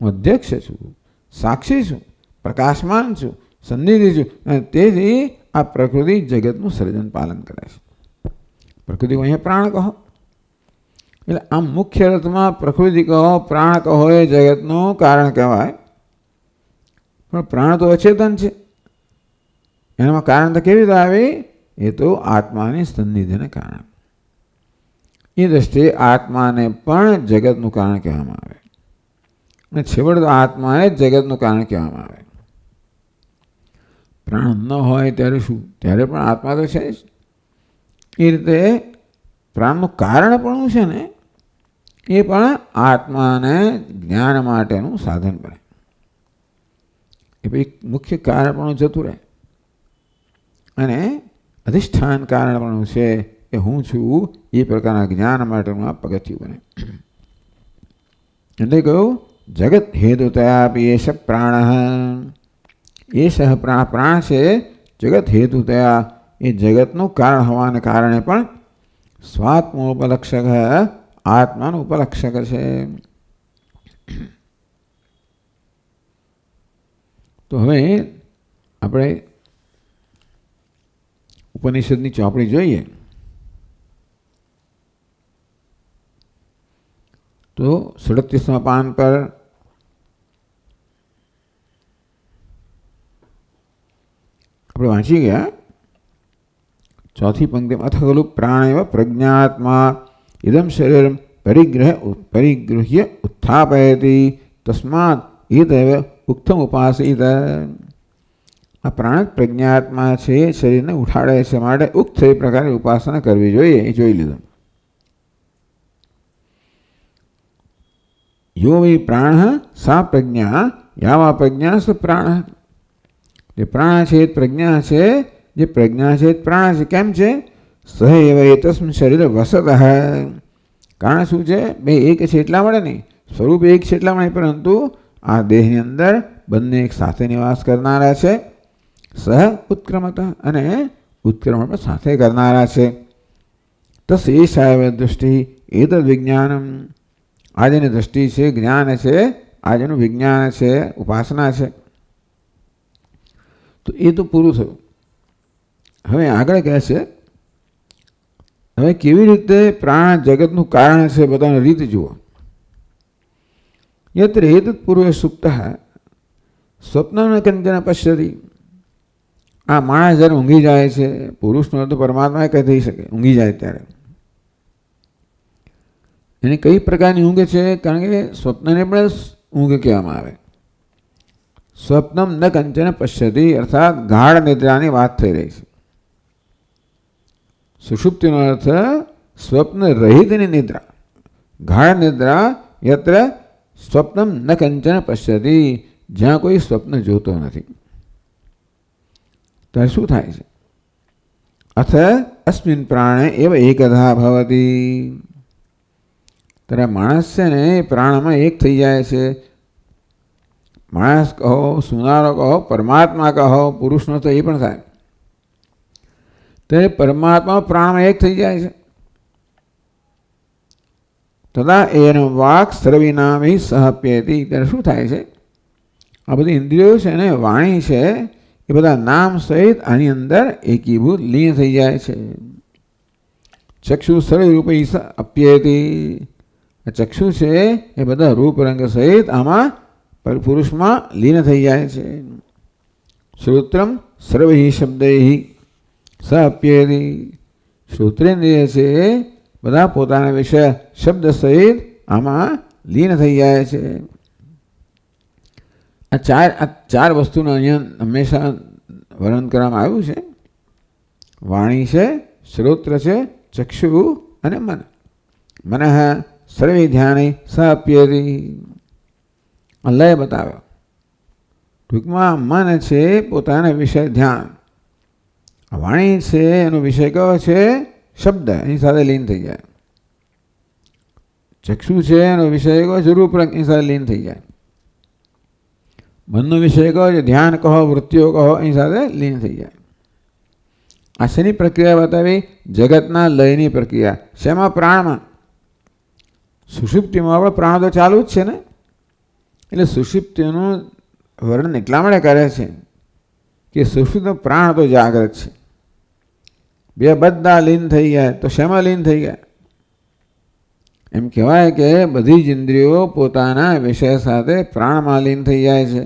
હું અધ્યક્ષ છું, સાક્ષી છું, પ્રકાશમાન છું, સન્નિધિ છું અને તેથી આ પ્રકૃતિ જગતનું સર્જન પાલન કરે છે. પ્રકૃતિ અહીંયા પ્રાણ કહો. એટલે આમ મુખ્ય અર્થમાં પ્રકૃતિ કહો, પ્રાણ કહો એ જગતનું કારણ કહેવાય. પણ પ્રાણ તો અચેતન છે, એનામાં કારણ તો કેવી રીતે આવે? એ તો આત્માની સન્નિધિને કારણે. એ દ્રષ્ટિએ આત્માને પણ જગતનું કારણ કહેવામાં આવે અને છેવટે તો આત્માને જ જગતનું કારણ કહેવામાં આવે. પ્રાણ ન હોય ત્યારે શું? ત્યારે પણ આત્મા તો છે જ. એ રીતે પ્રાણનું કારણ પણ છે ને, એ પણ આત્માને જ્ઞાન માટેનું સાધન બને. એ પછી મુખ્ય કારણ પણ જતું રહે અને અધિષ્ઠાન કારણ પણ છે એ હું છું એ પ્રકારના જ્ઞાન માટેનું આ પગથિયું બને. એટલે કહ્યું જગત હેતુતયાપી એશ પ્રાણ. એ સહ પ્રાણ છે જગત હેતુતયા, એ જગતનું કારણ હોવાને કારણે પણ સ્વાત્મોપલક્ષક, આત્માનું ઉપલક્ષક છે. તો હવે આપણે ઉપનિષદની ચોપડી જોઈએ તો 37મા પાન પર આપણે વાંચી ગયા ચોથી પંક્તિમાં અથ ખલુ પ્રાણેવ પ્રજ્ઞાત્મા ઇદમ શરીર પરિગૃહ્ય ઉત્થાપયતિ તસ્માત એતેવ ઉક્તમ ઉપાસિત. આ પ્રાણ પ્રજ્ઞાત્મા છે, શરીરને ઉઠાડે છે, માટે ઉક્ત એ પ્રકારે ઉપાસના કરવી જોઈએ. એ જોઈ લીધું. યો વૈ પ્રાણ સા પ્રજ્ઞા યાવા પ્રજ્ઞા સ પ્રાણ. જે પ્રાણ છે એ પ્રજ્ઞા છે, જે પ્રજ્ઞા છે એ પ્રાણ છે. કેમ છે? સહ એવ એતસ્મિન શરીર વસત. કારણ શું છે? બે એક છે એટલા માટે નહીં, સ્વરૂપ એક છે એટલા માટે, પરંતુ આ દેહની અંદર બંને એક સાથે નિવાસ કરનારા છે. સહ ઉત્ક્રમતા, અને ઉત્ક્રમણ પણ સાથે કરનારા છે. તસ એષાવ દૃષ્ટિ એતદ વિજ્ઞાનમ. આ જેની દૃષ્ટિ છે, જ્ઞાન છે, આ જેનું વિજ્ઞાન છે, ઉપાસના છે. તો એ તો પૂરું થયું. હવે આગળ કહે છે, હવે કેવી રીતે પ્રાણ જગતનું કારણ છે બધાની રીત જુઓ. યત્ર હેતુ પૂર્વે સુપ્ત સ્વપ્ન કંચન પશ્યતિ. આ માણસ જ્યારે ઊંઘી જાય છે, પુરુષનો તો પરમાત્મા કંઈ થઈ શકે, ઊંઘી જાય ત્યારે એની કઈ પ્રકારની ઊંઘ છે? કારણ કે સ્વપ્નને પણ ઊંઘ કહેવામાં આવે. સ્વપ્નમ ન કંચન પશ્યતિ, અર્થાત ગાઢ નિદ્રાની વાત થઈ રહી છે. સુષુપ્તિનો અર્થ સ્વપ્ન રહિતની નિદ્રા, ગાઢ નિદ્રા. યત્ર સ્વપ્નમ ન કંચન પશ્યતિ, જ્યાં કોઈ સ્વપ્ન જોતો નથી. ત્યારે શું થાય છે? અથ અસ્મિન પ્રાણે એવ એકધા ભવતી. ત્યારે માણસ છે ને એ પ્રાણમાં એક થઈ જાય છે. માણસ કહો, સુનારો કહો, પરમાત્મા કહો, પુરુષનો તો એ પણ થાય. ત્યારે પરમાત્મા પ્રાણમાં એક થઈ જાય છે. તથા એનો વાક સર્વિનામી સહપ્યેતિ. ત્યારે શું થાય છે? આ બધી ઇન્દ્રિયો છે ને, વાણી છે, એ બધા નામ સહિત આની અંદર એકીભૂત લીન થઈ જાય છે. ચક્ષુ સર્વરૂપે અપ્યેતિ. ચક્ષુ છે એ બધા રૂપ રંગ સહિત આમાં પુરુષમાં લીન થઈ જાય છે. શ્રોત્રમ સર્વહિ શબ્દૈ સપ્યેતિ. શ્રોત્રેન્દ્રિય છે બધા પોતાના વિષય શબ્દ સહિત આમાં લીન થઈ જાય છે. આ ચાર વસ્તુનું અહીંયા હંમેશા વર્ણન કરવામાં આવ્યું છે. વાણી છે, શ્રોત્ર છે, ચક્ષુ અને મન. મન સર્વે ધ્યાને સપ્યેતિ. લય બતાવ્યો. ટૂંકમાં મન છે પોતાના વિષય ધ્યાન, વાણી છે એનો વિષય કયો છે? શબ્દ, એની સાથે લીન થઈ જાય. ચક્ષુ છે એનો વિષય કયો છે? રૂપ રંગ, એની સાથે લીન થઈ જાય. મનનો વિષય કયો છે? ધ્યાન કહો, વૃત્તિઓ કહો, એની સાથે લીન થઈ જાય. આ શેની પ્રક્રિયા બતાવી? જગતના લયની પ્રક્રિયા. શેમાં? પ્રાણમાં. સુષુપ્તિમાં પણ પ્રાણ તો ચાલુ જ છે ને. એટલે સુષુપ્તિનું વર્ણન એટલા માટે કરે છે કે સુષુપ્તિનો પ્રાણ તો જાગ્રત છે. બે બધા લીન થઈ ગયા. તો શેમાં લીન થઈ ગયા? એમ કહેવાય કે બધી જ ઇન્દ્રિયો પોતાના વિષય સાથે પ્રાણમાં લીન થઈ જાય છે.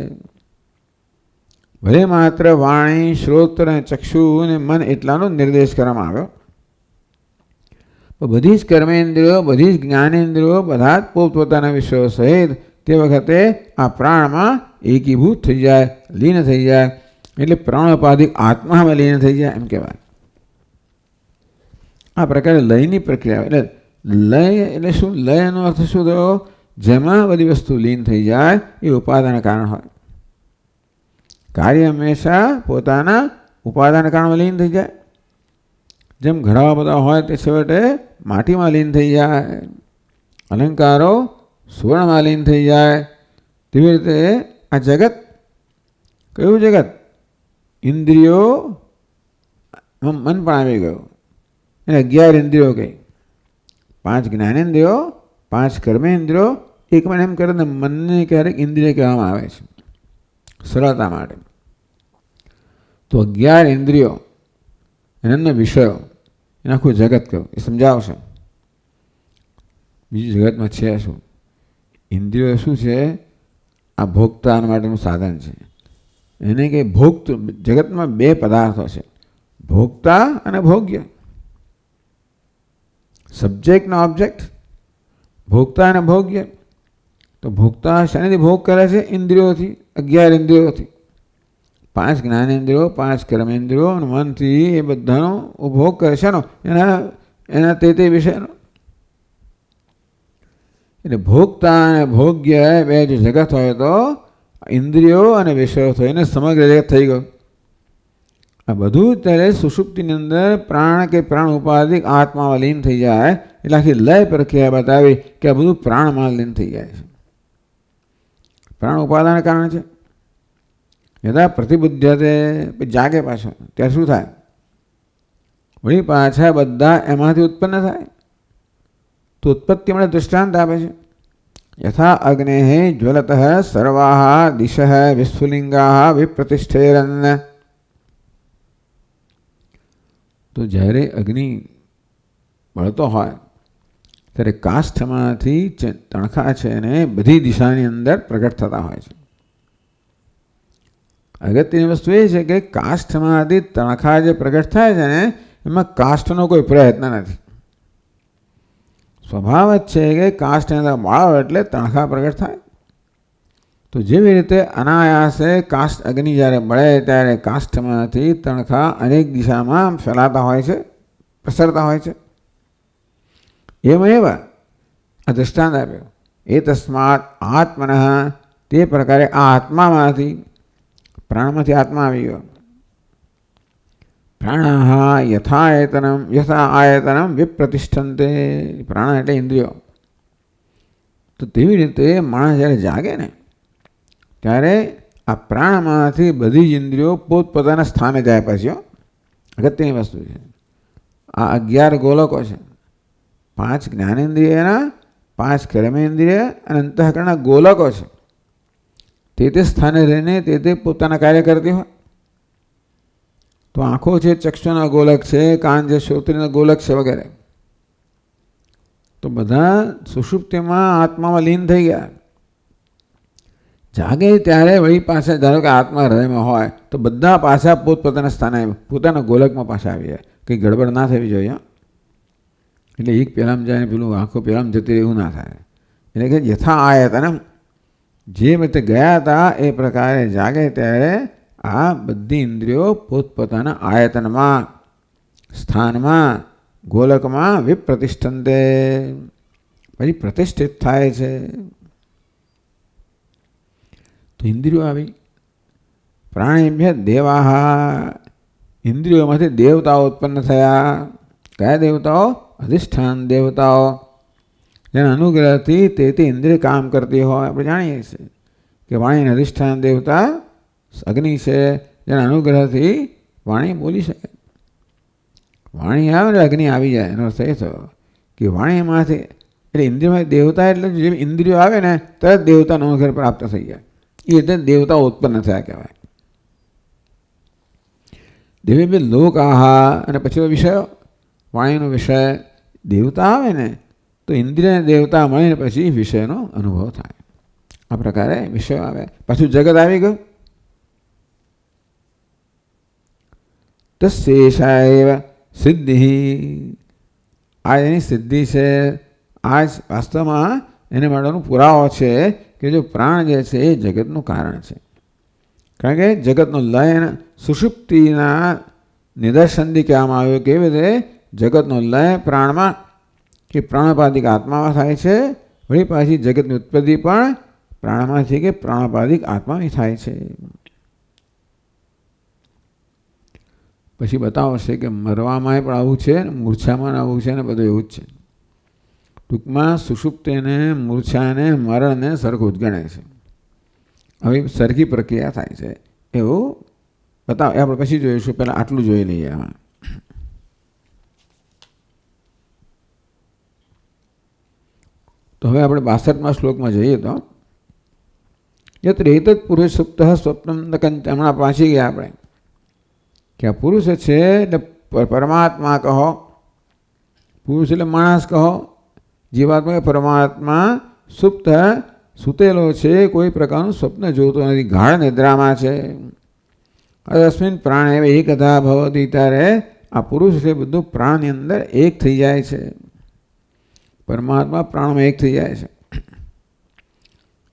ભલે માત્ર વાણી, શ્રોત્ર અને ચક્ષુ અને મન એટલાનો નિર્દેશ કરવામાં આવ્યો, બધી જ કર્મેન્દ્રિયો, બધી જ જ્ઞાનેન્દ્રિયો, બધા જ પોતપોતાના વિષયો સહિત તે વખતે આ પ્રાણમાં એકીભૂત થઈ જાય, લીન થઈ જાય. એટલે પ્રાણોપાધિક આત્મામાં લીન થઈ જાય એમ કહેવાય. આ પ્રકારે લયની પ્રક્રિયા. એટલે લય એટલે શું? લયનો અર્થ શું થયો? જેમાં બધી વસ્તુ લીન થઈ જાય એ ઉપાદાન કારણ હોય. કાર્ય હંમેશા પોતાના ઉપાદાન કારણમાં લીન થઈ જાય. જેમ ઘડા બધા હોય તે છેવટે માટીમાં લીન થઈ જાય, અલંકારો સુવર્ણમાં લીન થઈ જાય. તેવી રીતે આ જગત, કયું જગત? ઇન્દ્રિયો, મન પણ આવી ગયું. એને 11 ઇન્દ્રિયો કહી, 5 જ્ઞાનેન્દ્રિયો, 5 કર્મેન્દ્રિયો, એક પણ એમ કરે ને મનને ક્યારેક ઇન્દ્રિય કહેવામાં આવે છે સરળતા માટે. તો 11 ઇન્દ્રિયો, એના વિષયો, એને આખું જગત કહ્યું. એ સમજાવશે બીજું જગતમાં છે શું. ઇન્દ્રિયો શું છે? આ ભોગતા માટેનું સાધન છે. એને કે ભોગતું, જગતમાં 2 પદાર્થો છે, ભોગતા અને ભોગ્ય. સબ્જેક્ટ ને ઓબ્જેક્ટ, ભોગતા અને ભોગ્ય. તો ભોગતા શાનેથી ભોગ કરે છે? ઇન્દ્રિયોથી, 11 ઇન્દ્રિયોથી. 5 જ્ઞાનેન્દ્રિયો, 5 કર્મેન્દ્રિયો અને મનથી એ બધાનો ભોગ કરે છે. એના તે વિષયનો. એટલે ભોગતા અને ભોગ્ય 2 જો જગત હોય તો ઇન્દ્રિયો અને વિષયો થઈને સમગ્ર જગત થઈ ગયું. આ બધું ત્યારે સુષુપ્તિની અંદર પ્રાણ કે પ્રાણ ઉપાધિક આત્મામાં લીન થઈ જાય. એટલે આખી લય પ્રક્રિયા બતાવી કે આ બધું પ્રાણમાં લીન થઈ જાય છે. પ્રાણ ઉપાદાન કારણ છે. યથા પ્રતિબુદ્ધ્યતે, જાગે પાછો ત્યારે શું થાય? વળી પાછા બધા એમાંથી ઉત્પન્ન થાય. તો ઉત્પત્તિ માટે દૃષ્ટાંત આપે છે. યથા અગ્નેઃ જ્વલતઃ સર્વાઃ દિશઃ વિસ્ફુલિંગાઃ વિપ્રતિષ્ઠેરન. તો જ્યારે અગ્નિ બળતો હોય ત્યારે કાષ્ઠમાંથી તણખા છે એને બધી દિશાની અંદર પ્રગટ થતા હોય છે. અગત્યની વસ્તુ એ છે કે કાષ્ઠમાંથી તણખા જે પ્રગટ થાય છે ને એમાં કાષ્ઠનો કોઈ પ્રયત્ન નથી. સ્વભાવ જ છે કે કાષ્ઠને બાળો એટલે તણખા પ્રગટ થાય. તો જેવી રીતે અનાયાસે કાષ્ઠ અગ્નિ જ્યારે બળે ત્યારે કાષ્ઠમાંથી તણખા અનેક દિશામાં ફેલાતા હોય છે, પ્રસરતા હોય છે. એવા આ દૃષ્ટાંત આપ્યો. એ તસ્માત આત્મનઃ, તે પ્રકારે આ આત્મામાંથી, પ્રાણમાંથી આત્મા આવી ગયો. પ્રાણઃ યથા આયતનમ વિપ્રતિષ્ઠન્તે. પ્રાણ એટલે ઇન્દ્રિયો. તો તેવી રીતે માણસ જ્યારે જાગે ને ત્યારે આ પ્રાણમાંથી બધી જ ઇન્દ્રિયો પોતપોતાના સ્થાને જાય. પછી અગત્યની વસ્તુ છે. આ 11 ગોલકો છે. 5 જ્ઞાનેન્દ્રિયના, 5 કર્મેન્દ્રિય અને અંતઃકરણના ગોલકો છે. તે સ્થાને રહીને તે પોતાના કાર્ય કરતી હોય. તો આંખો છે, ચક્ષુના ગોલક છે, કાન છે, શ્રોત્રના ગોલક છે વગેરે. તો બધા સુષુપ્તિમાં આત્મામાં લીન થઈ ગયા. જાગે ત્યારે વળી પાછા, ધારો કે આત્મા હૃદયમાં હોય તો બધા પાછા પોતપોતાના સ્થાને પોતાના ગોલકમાં પાછા આવી જાય. કંઈ ગડબડ ના થવી જોઈએ. એટલે એક પહેલાં જાય ને પેલું આંખો પહેલાં જતી રહે એવું ના થાય. એટલે કે યથા આયતનમ, જે રીતે ગયા હતા એ પ્રકારે જાગે ત્યારે આ બધી ઇન્દ્રિયો પોતપોતાના આયતનમાં, સ્થાનમાં, ગોલકમાં વિપ્રતિષ્ઠન્તે, પછી પ્રતિષ્ઠિત થાય છે. તો ઇન્દ્રિયો આવી. પ્રાણેભ્ય દેવાહ, ઇન્દ્રિયોમાંથી દેવતાઓ ઉત્પન્ન થયા. કયા દેવતાઓ? અધિષ્ઠાન દેવતાઓ. જેના અનુગ્રહથી તે ઇન્દ્રિય કામ કરતી હોય. આપણે જાણીએ છીએ કે વાણીના અધિષ્ઠાન દેવતા અગ્નિ છે. જેના અનુગ્રહથી વાણી બોલી શકે. વાણી આવે ને અગ્નિ આવી જાય. એનો અર્થ એ થયો કે વાણીમાંથી, એટલે ઇન્દ્રિયમાં દેવતા એટલે જે ઇન્દ્રિયો આવે ને તરત દેવતાનો અનુગ્રહ પ્રાપ્ત થઈ જાય. એ રીતે દેવતાઓ ઉત્પન્ન થયા કહેવાય. દેવી બી લોક આહા. અને પછી વિષયો, વાણીનો વિષય. દેવતા આવે ને તો ઇન્દ્રિય દેવતા મળીને પછી વિષયનો અનુભવ થાય. આ પ્રકારે વિષય આવે. પાછું જગત આવી ગયું. તસ્યેષાએવ સિદ્ધિ, આ એની સિદ્ધિ છે. આ જ વાસ્તવમાં એને માટેનો પુરાવો છે કે જો પ્રાણ જે છે એ જગતનું કારણ છે. કારણ કે જગતનો લય સુષુપ્તિના નિદર્શનથી કહેવામાં આવ્યું. કેવી રીતે જગતનો લય પ્રાણમાં કે પ્રાણોપાધિક આત્મામાં થાય છે. વળી પાછી જગતની ઉત્પત્તિ પણ પ્રાણમાંથી કે પ્રાણોપાધિક આત્માની થાય છે. પછી બતાવશે કે મરવામાં પણ આવું છે, મૂર્છામાં આવું છે, ને બધું એવું જ છે. ટૂંકમાં સુષુપ્તિને, મૂર્છાને, મરણને સરખું જ ગણે છે. હવે સરખી પ્રક્રિયા થાય છે એવું બતાવ. આપણે પછી જોઈશું. પહેલાં આટલું જોઈ લઈએ. આમાં તો હવે આપણે 62મા શ્લોકમાં જઈએ તો યત્ર એતદ પુરુષ સુપ્ત સ્વપ્નમ હમણાં પાછી ગયા આપણે કે આ પુરુષ છે એટલે પરમાત્મા કહો. પુરુષ એટલે માણસ કહો. જીવાત્મા પરમાત્મા સુપ્ત સૂતેલો છે, કોઈ પ્રકારનું સ્વપ્ન જોતો નથી, ગાઢ નિદ્રામાં છે. અસ્મિન પ્રાણ એવ એકધા ભવતી, ત્યારે આ પુરુષ છે બધું પ્રાણની અંદર એક થઈ જાય છે. પરમાત્મા પ્રાણમાં એક થઈ જાય છે.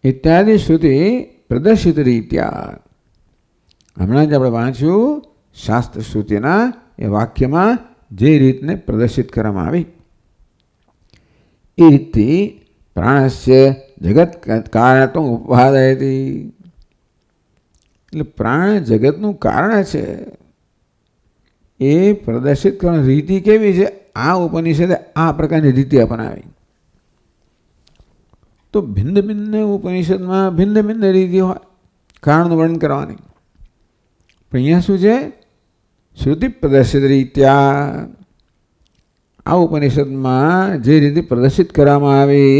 ઇત્યાદિ શ્રુતિ પ્રદર્શિત રીત્યા, હમણાં જ આપણે વાંચ્યું શાસ્ત્ર શ્રુતિના એ વાક્યમાં જે રીતને પ્રદર્શિત કરવામાં આવી એ રીતથી પ્રાણસ્ય જગત કારણત્વ ઉપાદયતી, એટલે પ્રાણ જગતનું કારણ છે એ પ્રદર્શિત કરવાની રીતિ કેવી છે? આ ઉપનિષદે આ પ્રકારની રીતિ અપનાવી. તો ભિન્ન ભિન્ન ઉપનિષદમાં ભિન્ન ભિન્ન રીતિ હોય કારણનું વર્ણન કરવાની. પણ અહીંયા શું છે? શ્રુતિ પ્રદર્શિત રીત્યા, આ ઉપનિષદમાં જે રીતે પ્રદર્શિત કરવામાં આવી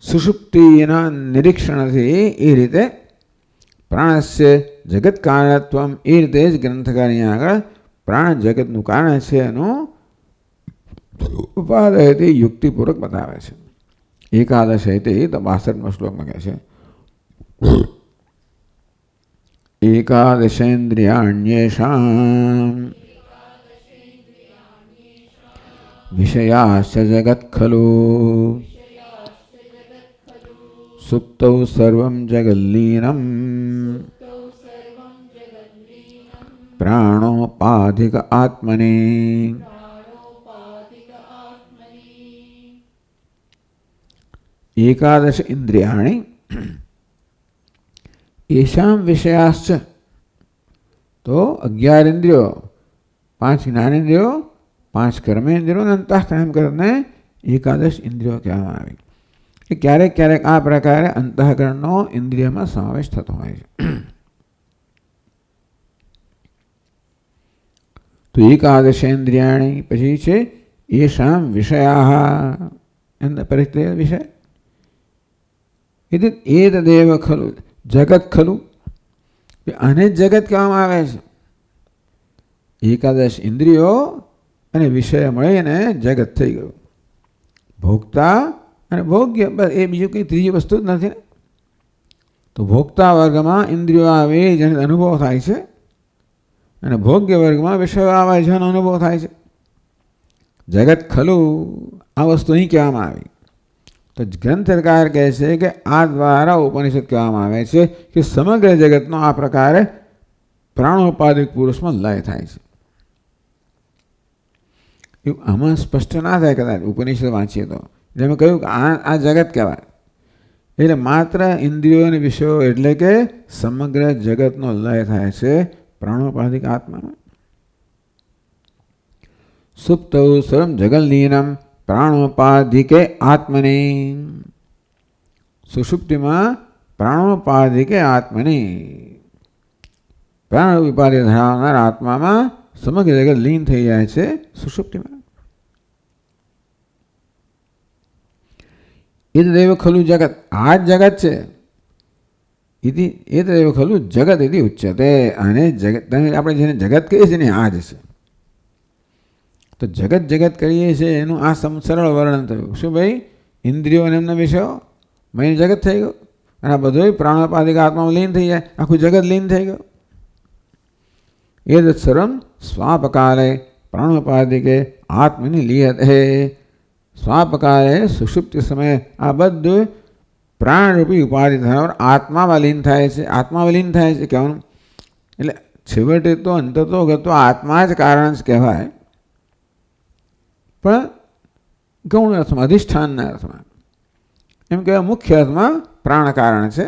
સુષુપ્તિના નિરીક્ષણથી એ રીતે પ્રાણસ્ય જગત કારણત્વમ, એ રીતે જ ગ્રંથકારની આગળ પ્રાણ જગતનું કારણ છે એનું ઉપાદયથી યુક્તિપૂર્વક બતાવે છે. એકાદશ તે 62મા શ્લોકમાં કહે છે એકાદશેન્દ્રિયાણ્યેષાં વિષયાશ્ચ જગત ખલુ સુપ્તૌ સર્વં જગલ્લીનમ પ્રાણોપાધિક આત્મને. એકાદશ ઇન્દ્રિયાણિ એષાં વિષયાશ્ચ, તો 11 ઇન્દ્રિયો, 5 જ્ઞાનેન્દ્રિયો, 5 કર્મેન્દ્રિયો અને અંતઃકરણ કરીને એકાદશ ઇન્દ્રિયો કહેવામાં આવી. એ ક્યારેક ક્યારેક આ પ્રકારે અંતઃકરણનો ઇન્દ્રિયમાં સમાવેશ થતો હોય છે. તો એકાદશેન્દ્રિયાણી પછી છે એષાં વિષયા, એના પરિચય વિષય. એતદેવ ખલુ જગત ખલુ, આને જગત કહેવામાં આવે છે. એકાદશ ઇન્દ્રિયો અને વિષય મળીને જગત થઈ ગયું. ભોગતા અને ભોગ્ય, બસ એ બીજું કંઈ ત્રીજી વસ્તુ જ નથી ને. તો ભોગતા વર્ગમાં ઇન્દ્રિયો આવે જેને અનુભવ થાય છે, અને ભોગ્ય વર્ગમાં વિષયો આવે જેનો અનુભવ થાય છે. જગત ખલું, આ વસ્તુ અહીં કહેવામાં આવી. તો ગ્રંથકાર કહે છે કે આ દ્વારા ઉપનિષદ કહેવામાં આવે છે કે સમગ્ર જગતનો આ પ્રકારે પ્રાણોપાધિક પુરુષમાં લય થાય છે. એવું આમાં સ્પષ્ટ ના થાય કદાચ ઉપનિષદ વાંચીએ તો. જેમ કહ્યું કે આ જગત કહેવાય, એટલે માત્ર ઇન્દ્રિયો અને વિષયો એટલે કે સમગ્ર જગતનો લય થાય છે પ્રાણોપાધિક આત્મામાં. સુપ્તૌ સર્વં જગલ્લીનમ પ્રાણોપાધિકે આત્મની, સુષુપ્તિમાં પ્રાણોપાધિકે આત્મની, પ્રાણ ઉપાધિ ધરાવનાર આત્મામાં સમગ્ર જગત લીન થઈ જાય છે સુષુપ્તિમાં. એતદેવ ખલુ જગત, આ જ જગત છે. એતદેવ ખલુ જગત ઇતિ ઉચ્યતે, અને જગત આપણે જેને જગત કહીએ છીએ ને આ જ છે. તો જગત જગત કરીએ છીએ એનું આ સરળ વર્ણન થયું. શું ભાઈ? ઇન્દ્રિયો અને એમના વિષયો મય જગત થઈ ગયું. અને આ બધું પ્રાણોપાધિક આત્મામાં લીન થઈ જાય, આખું જગત લીન થઈ ગયું. એ જ સર્વમ સ્વાપકાલે પ્રાણોપાધિકે આત્મની લીયત હે. સ્વાપકાલે સુષુપ્તિ સમયે આ બધું પ્રાણરૂપી ઉપાધિ ધરાવર આત્મામાં લીન થાય છે. આત્મામાં લીન થાય છે કહેવાનું એટલે છેવટે તો અંતતો ગતો આત્મા જ કારણ જ કહેવાય, પણ ગૌણ અર્થમાં, અધિષ્ઠાનના અર્થમાં. એમ કહેવાય મુખ્ય અર્થમાં પ્રાણ કારણ છે,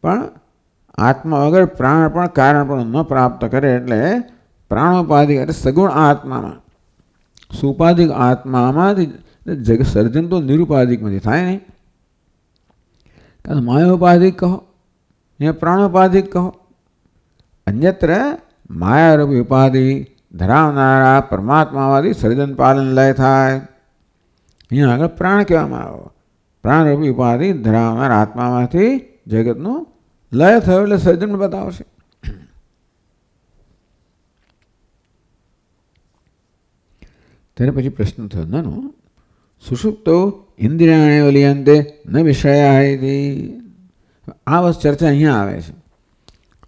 પણ આત્મા વગર પ્રાણ પણ કારણ પણ ન પ્રાપ્ત કરે. એટલે પ્રાણોપાધિક એટલે સગુણ આત્મામાં, સુપાધિક આત્મામાંથી જગ સર્જન તો નિરુપાધિકમાંથી થાય નહીં. કારણ માયોપાધિક કહો યા પ્રાણોપાધિક કહો, અન્યત્ર માયારૂપી ઉપાધિ ધરાવનારા પરમાત્માવાદી સર્જન પાલન લય થાય. અહીંયા આગળ પ્રાણ કહેવામાં આવ્યો. પ્રાણરૂપી ઉપાધિ ધરાવનાર આત્મામાંથી જગતનું લય થયો એટલે સર્જન બતાવશે. ત્યારે પછી પ્રશ્ન થયો, નાનો સુષુપ્તો ઇન્દ્રિયાણે વલિયંતે ન વિષયા. આ વસ્તુ ચર્ચા અહીંયા આવે છે.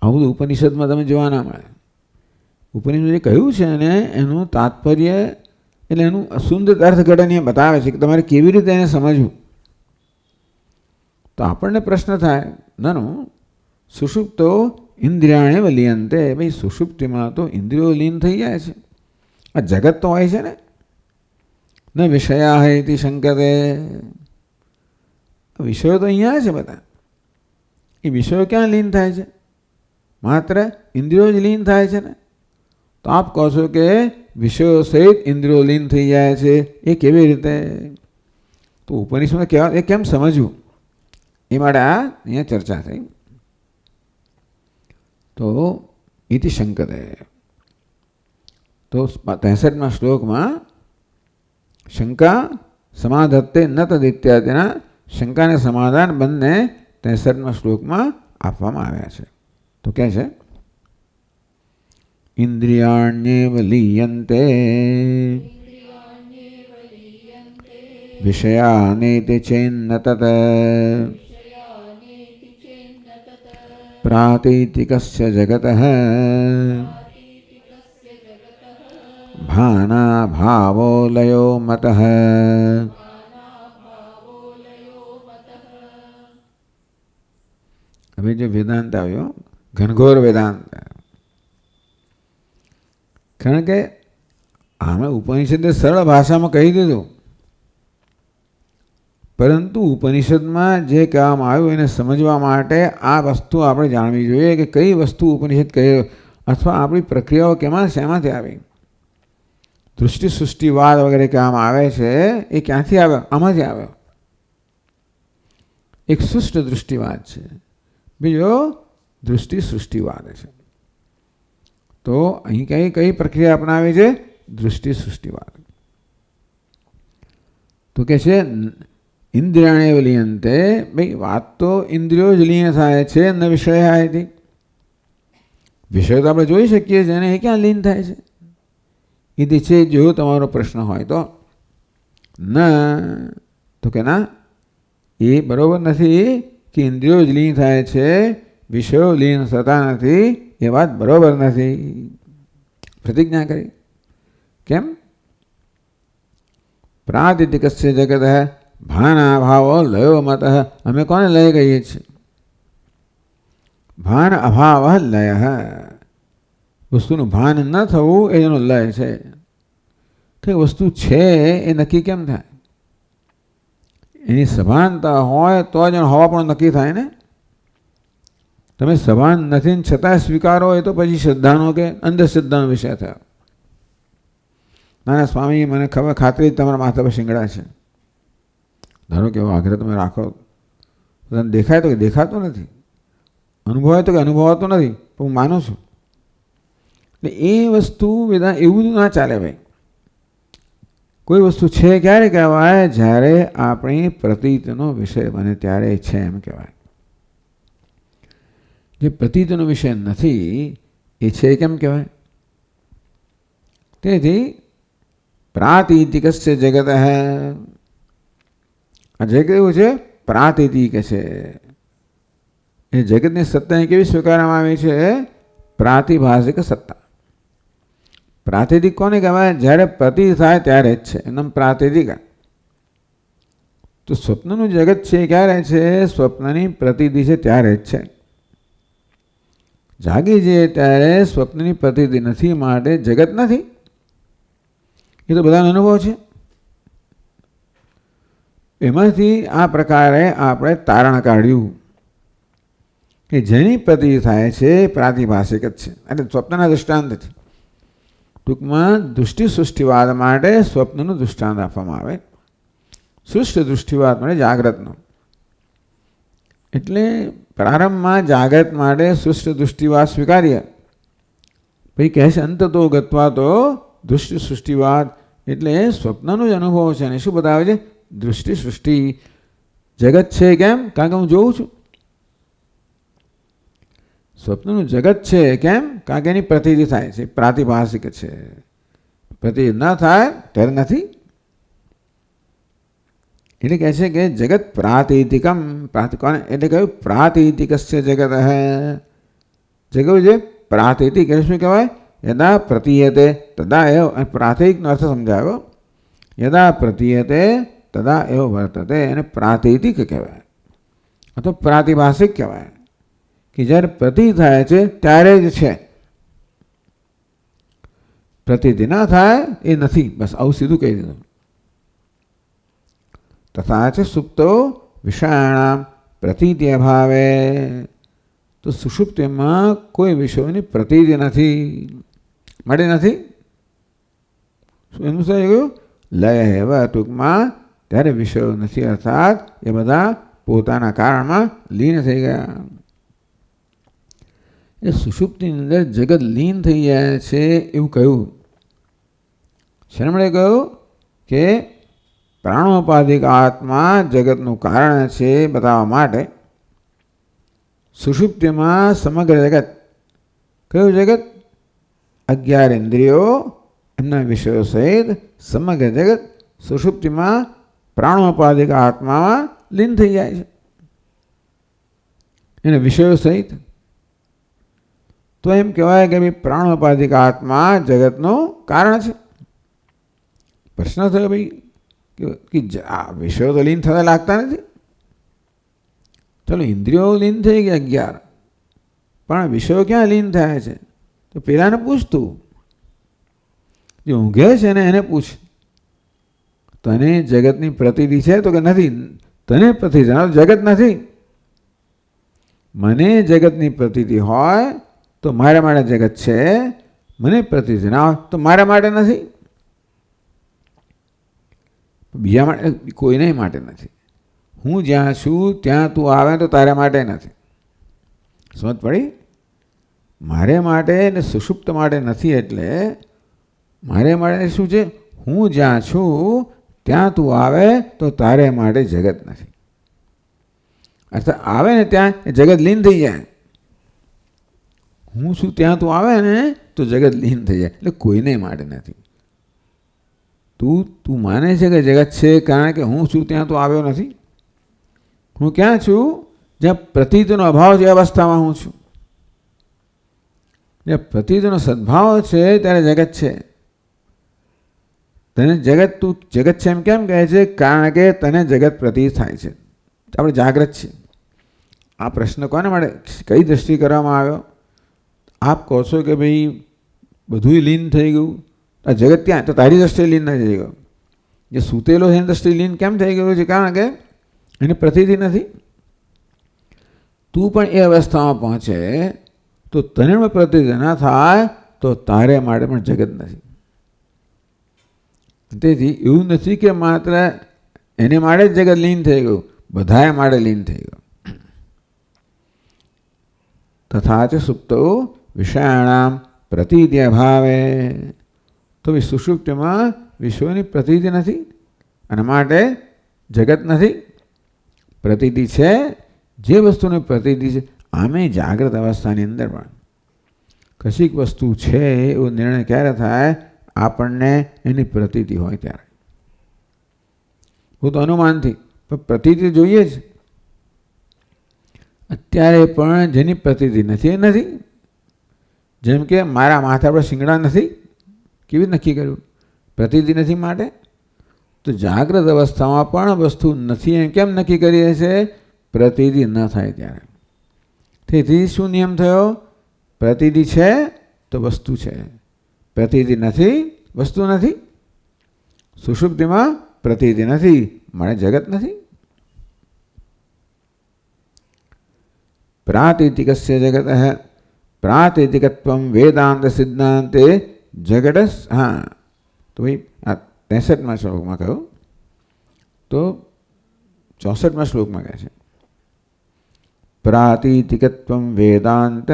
આવું બધું ઉપનિષદમાં તમે જોવા ના મળે. ઉપનિષદ જે કહ્યું છે અને એનું તાત્પર્ય એટલે એનું સુંદર અર્થઘટન એ બતાવે છે કે તમારે કેવી રીતે એને સમજવું. તો આપણને પ્રશ્ન થાય, નાનો સુષુપ્તો ઇન્દ્રિયાણે વલિયંતે. ભાઈ સુષુપ્તિમાં તો ઇન્દ્રિયો લીન થઈ જાય છે. આ જગત તો હોય છે ને. ન વિષયા હૈતિ શંકતે. વિષયો તો અહીંયા છે બધા. એ વિષયો ક્યાં લીન થાય છે? માત્ર ઇન્દ્રિયો જ લીન થાય છે ને. તો આપ કહો છો કે વિષયો સહિત ઇન્દ્રિયો લીન થઈ જાય છે, એ કેવી રીતે? તો ઉપનિષદ કહેવા એ કેમ સમજવું એ માટે આ અહીંયા ચર્ચા થઈ. તો ઇતિ શંકતે. તો 63મા શ્લોકમાં શંકા સમાધત્તે ન તદિત્યાદિના શંકાને સમાધાન બંને 63મા શ્લોકમાં આપવામાં આવ્યા છે. તો કહે છે ઇન્દ્રિયાણ્યેવ લીયન્તે વિષયાનેતિ ચેન્ન તત પ્રાતીતિકસ્ય જગતઃ ભાના ભાવો લયો મતઃ. હવે જે વેદાંત આવ્યો, ઘનઘોર વેદાંત. કારણ કે આમે ઉપનિષદે સરળ ભાષામાં કહી દીધું, પરંતુ ઉપનિષદમાં જે કહેવામાં આવ્યું એને સમજવા માટે આ વસ્તુ આપણે જાણવી જોઈએ કે કઈ વસ્તુ ઉપનિષદ કહે, અથવા આપણી પ્રક્રિયાઓ શેમાંથી આવી. દૃષ્ટિ સૃષ્ટિવાદ વગેરે કહેવામાં આવે છે, એ ક્યાંથી આવ્યો? આમાંથી આવ્યો. એક સુષ્ટ દૃષ્ટિવાદ છે, બીજો દૃષ્ટિ સૃષ્ટિવાદ છે. તો અહીં કઈ પ્રક્રિયા અપનાવી છે? દૃષ્ટિ સૃષ્ટિવાદ. તો કે છે ઇન્દ્રિયાણે લીયંતે. ભાઈ વાત તો ઇન્દ્રિયો જ લીન થાય છે, ન વિષય હતી. વિષય તો આપણે જોઈ શકીએ છીએ, અને એ ક્યાં લીન થાય છે? એ છે જો તમારો પ્રશ્ન હોય તો ના, તો કે ના, એ બરોબર નથી કે ઇન્દ્રિયો જ લીન થાય છે, વિષયો લીન થતા નથી. એ વાત બરોબર નથી. પ્રતિજ્ઞા કરી. કેમ? પ્રાતિતિકસ્ય જગત ભાના ભાવો લયો મત. અમે કોને લઈ કહીએ છીએ? ભાન અભાવ લય. વસ્તુનું ભાન ન થવું એનો લય છે. કે વસ્તુ છે એ નક્કી કેમ થાય? એની સભાનતા હોય તો જ હવા પણ નક્કી થાય ને. તમે સભાન નથી છતાં સ્વીકારો, એ તો પછી શ્રદ્ધાનો કે અંધશ્રદ્ધાનો વિષય થયો. નાના સ્વામી, મને ખબર ખાતરી તમારા માથા પર શિંગડા છે. ધારો કે એવો આગ્રહ તમે રાખો, તને દેખાય તો કે દેખાતો નથી, અનુભવાય તો કે અનુભવાતો નથી, પણ હું માનું છું. એટલે એ વસ્તુ વેદાંત એવું ના ચાલે ભાઈ. કોઈ વસ્તુ છે ક્યારે કહેવાય? જ્યારે આપણી પ્રતીતનો વિષય બને ત્યારે છે એમ કહેવાય. જે પ્રતીતનો વિષય નથી એ છે કેમ કહેવાય? તેથી પ્રાતીતિકસ્ય જગત. આ જે કેવું છે? પ્રાતિતિક છે. એ જગતની સત્તાને કેવી સ્વીકારવામાં આવી છે? પ્રાતિભાષિક સત્તા. પ્રાતિતિક કોને કહેવાય? જ્યારે પ્રતીત થાય ત્યારે જ છે, એમ પ્રાતિતિક. તો સ્વપ્નનું જગત છે ક્યારે છે? સ્વપ્નની પ્રતીતિ છે ત્યારે જ છે. જાગી જઈએ ત્યારે સ્વપ્નની પ્રતીતિ નથી, માટે જગત નથી. એ તો બધાનો અનુભવ છે. એમાંથી આ પ્રકારે આપણે તારણ કાઢ્યું કે જેની પ્રતીતિ થાય છે પ્રાતિભાષિક જ છે, એટલે સ્વપ્નના દૃષ્ટાંતથી. ટૂંકમાં દૃષ્ટિ સૃષ્ટિવાદ માટે સ્વપ્નનું દૃષ્ટાંત આપવામાં આવે, સૃષ્ટિ દૃષ્ટિવાદ માટે જાગ્રતનો. એટલે પ્રારંભમાં જાગ્રત માટે સૃષ્ટિ દૃષ્ટિવાદ સ્વીકાર્ય, પછી કહે છે અંતતો ગત્વા તો દૃષ્ટિ સૃષ્ટિવાદ. એટલે સ્વપ્નનો જ અનુભવ છે. અને શું બતાવે છે? દૃષ્ટિ સૃષ્ટિ. જગત છે કેમ? કારણ કે હું જોઉં છું. સ્વપ્નનું જગત છે કેમ? કારણ કે એની પ્રતીતિ થાય છે, પ્રાતિભાષિક છે. પ્રતીતિ ન થાય ત્યારે નથી. એટલે કહે છે કે જગત પ્રાતિતિકમ. એટલે કહ્યું પ્રાતિતિકસ્ય જગત હે. જગત છે પ્રાતિતિક. એટલે શું કહેવાય? યદા પ્રતીયતે તદા એવ. પ્રાતિકનો અર્થ સમજાયો. યદા પ્રતીયતે તદા એવ વર્તતે. એને પ્રાતિતિક કહેવાય અથવા પ્રાતિભાષિક કહેવાય, કે જ્યારે પ્રતીત થાય છે ત્યારે જ છે, પ્રતીતિ ના થાય એ નથી. બસ આવું સીધું કહી દીધું. તથા છે સુપ્તો વિષયાણામ પ્રતીતિ અભાવે. તો સુષુપ્તિમાં કોઈ વિષયોની પ્રતીતિ નથી, મળે નથી. એનું શું ગયું? લય એવા. ટૂંકમાં ત્યારે વિષયો નથી, અર્થાત એ બધા પોતાના કારણમાં લીન થઈ ગયા. એ સુષુપ્તિની અંદર જગત લીન થઈ જાય છે એવું કહ્યું. શેના મળે કહ્યું? કે પ્રાણોપાધિક આત્મા જગતનું કારણ છે બતાવવા માટે સુષુપ્તિમાં સમગ્ર જગત. કયું જગત? 11 ઇન્દ્રિયો એમના વિષયો સહિત સમગ્ર જગત સુષુપ્તિમાં પ્રાણોપાધિક આત્મામાં લીન થઈ જાય છે, એના વિષયો સહિત. તો એમ કહેવાય કે ભાઈ પ્રાણોપાધિક આત્મા જગતનું કારણ છે. પ્રશ્ન થયો ભાઈ કે આ વિષયો તો લીન થતા લાગતા નથી. ચલો ઇન્દ્રિયો લીન થઈ ગયા 11, પણ વિષયો ક્યાં લીન થાય છે? તો પેલાને પૂછતું, જે ઊંઘે છે ને એને પૂછ, તને જગતની પ્રતીતિ છે? તો કે નથી. તને પ્રતીતિ જગત નથી. મને જગતની પ્રતીતિ હોય તો મારા માટે જગત છે, મને પ્રતીતિ ના હોય તો મારા માટે નથી, બીજા માટે, કોઈને માટે નથી. હું જ્યાં છું ત્યાં તું આવે તો તારા માટે નથી. સમજ પડી? મારે માટે ને સુષુપ્ત માટે નથી. એટલે મારે માટે શું છે? હું જ્યાં છું ત્યાં તું આવે તો તારે માટે જગત નથી. અર્થાત આવે ને ત્યાં જગત લીન થઈ જાય. હું છું ત્યાં તું આવે ને તો જગત લીન થઈ જાય. એટલે કોઈને માટે નથી. તું માને છે કે જગત છે કારણ કે હું છું ત્યાં તું આવ્યો નથી. હું ક્યાં છું? જ્યાં પ્રતીતિનો અભાવ છે એ અવસ્થામાં હું છું. જ્યાં પ્રતીતિનો સદભાવ છે ત્યારે જગત છે. તને જગત, તું જગત છે એમ કેમ કહે છે? કારણ કે તને જગત પ્રતીત થાય છે. આપણે જાગ્રત છે. આ પ્રશ્ન કોને માટે, કઈ દ્રષ્ટિ કરવામાં આવ્યો? આપ કહો છો કે ભાઈ બધું લીન થઈ ગયું, આ જગત ક્યાં? તો તારી દ્રષ્ટિએ લીન ન થઈ ગયો. જે સૂતેલો છે એની દ્રષ્ટિએ લીન કેમ થઈ ગયું છે? કારણ કે એની પ્રતીતિ નથી. તું પણ એ અવસ્થામાં પહોંચે તો તને પ્રતીતિ ના થાય તો તારે માટે પણ જગત નથી. તેથી એવું નથી કે માત્ર એને માટે જ જગત લીન થઈ ગયું, બધાએ માટે લીન થઈ ગયું. તથા ચ સુપ્તો વિષયાણામ પ્રતીતિ અભાવે. તો સુષુપ્તિમાં વિશ્વની પ્રતીતિ નથી અને માટે જગત નથી. પ્રતીતિ છે, જે વસ્તુની પ્રતીતિ છે. આમે જાગ્રત અવસ્થાની અંદર પણ કશીક વસ્તુ છે એવો નિર્ણય ક્યારે થાય? આપણને એની પ્રતીતિ હોય ત્યારે. હું તો અનુમાનથી, પણ પ્રતીતિ જોઈએ જ. અત્યારે પણ જેની પ્રતીતિ નથી એ નથી. જેમ કે મારા માથા પર શિંગડા નથી, કેવી રીતે નક્કી કર્યું? પ્રતીતિ નથી માટે. તો જાગ્રત અવસ્થામાં પણ વસ્તુ નથી એમ કેમ નક્કી કરીએ છીએ? પ્રતીતિ ન થાય ત્યારે. તેથી શું નિયમ થયો? પ્રતીતિ છે તો વસ્તુ છે, પ્રતીતિ નથી વસ્તુ નથી. સુષુપ્તિમાં પ્રતીતિ નથી મળે જગત નથી. પ્રાતિતિકસ્ય જગત પ્રાતિતિકત્વમ વેદાંત સિદ્ધાંતે જગત. હા, તો ભાઈ આ 63મા શ્લોકમાં કહ્યું. તો 64મા શ્લોકમાં કહે છે પ્રાતિતિકત્વમ વેદાંત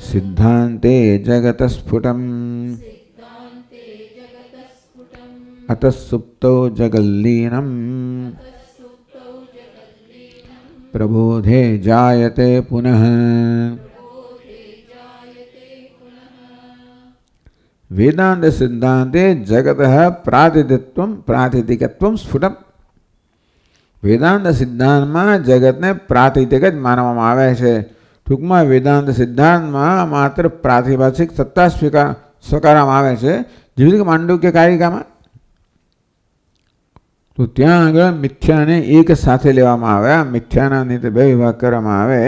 સિદ્ધાંતે જગત સ્ફુટમ અતઃસુપ્તો જગલ્લીનમ પ્રબોધે જાયતે પુનઃ. વેદાંત સિદ્ધાંતે જગત પ્રાતિતિકત્વમ સ્ફુટમ. વેદાંત સિદ્ધાંતમાં જગતને પ્રાતિતિક જ માનવામાં આવે છે. ટૂંકમાં વેદાંત સિદ્ધાંતમાં માત્ર પ્રાતિભાષિક સત્તા સ્વીકારવામાં આવે છે, જેવી રીતે માંડુક્ય કારિકામાં. તો ત્યાં આગળ મિથ્યાને એક સાથે લેવામાં આવે. મિથ્યાના નીતિ બે વિભાગ કરવામાં આવે.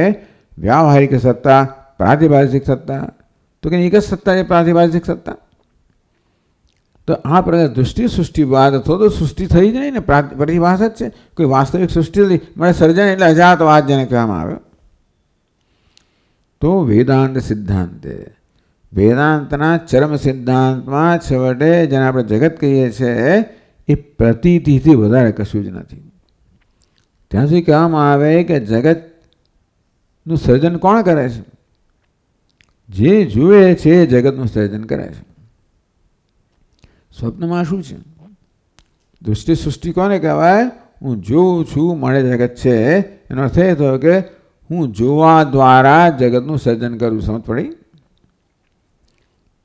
વ્યાવહારિક સત્તા, પ્રાતિભાષિક સત્તા. તો કે એક જ સત્તા છે પ્રાતિભાષિક સત્તા. તો આ પ્રકાર દૃષ્ટિ સૃષ્ટિવાદ થતો તો સૃષ્ટિ થઈ જ નહીં ને, પ્રતિભાસ જ છે. કોઈ વાસ્તવિક સૃષ્ટિ નથી મળે. સર્જન એટલે અજાતવાદ જેને કહેવામાં આવે. તો વેદાંત સિદ્ધાંતે, વેદાંતના ચરમ સિદ્ધાંતમાં છેવટે જેને આપણે જગત કહીએ છીએ એ પ્રતીતિથી વધારે કશું જ નથી. ત્યાં સુધી કહેવામાં આવે કે જગતનું સર્જન કોણ કરે છે? જે જુએ છે એ જગતનું સર્જન કરે છે. સ્વપ્નમાં શું છે? દૃષ્ટિ સૃષ્ટિ કોને કહેવાય? હું જોઉં છું મળે જગત છે. એનો અર્થ એ થયો કે હું જોવા દ્વારા જગતનું સર્જન કરું. સમજ પડી?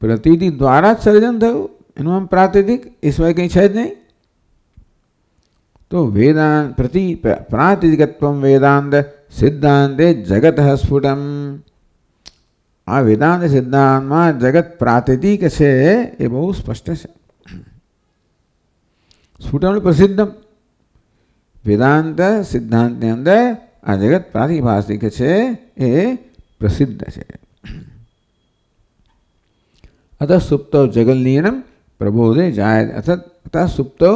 પ્રતીતિ દ્વારા જ સર્જન થયું, એનું આમ પ્રાતિતિક એ સિવાય કંઈ છે જ નહીં. તો વેદાંત પ્રાતિતિકત્વમ વેદાંત સિદ્ધાંતે જગત સ્ફુટમ. આ વેદાંત સિદ્ધાંતમાં જગત પ્રાતિતિક છે એ બહુ સ્પષ્ટ છે. સ્ફુટમ પ્રસિદ્ધમ. વેદાંત સિદ્ધાંતની અંદર આ જગત પ્રાતિભાષિક છે એ પ્રસિદ્ધ છે. અત સુપ્તો જગલ્લીનમ પ્રબોધે જાય. અત સુપ્તો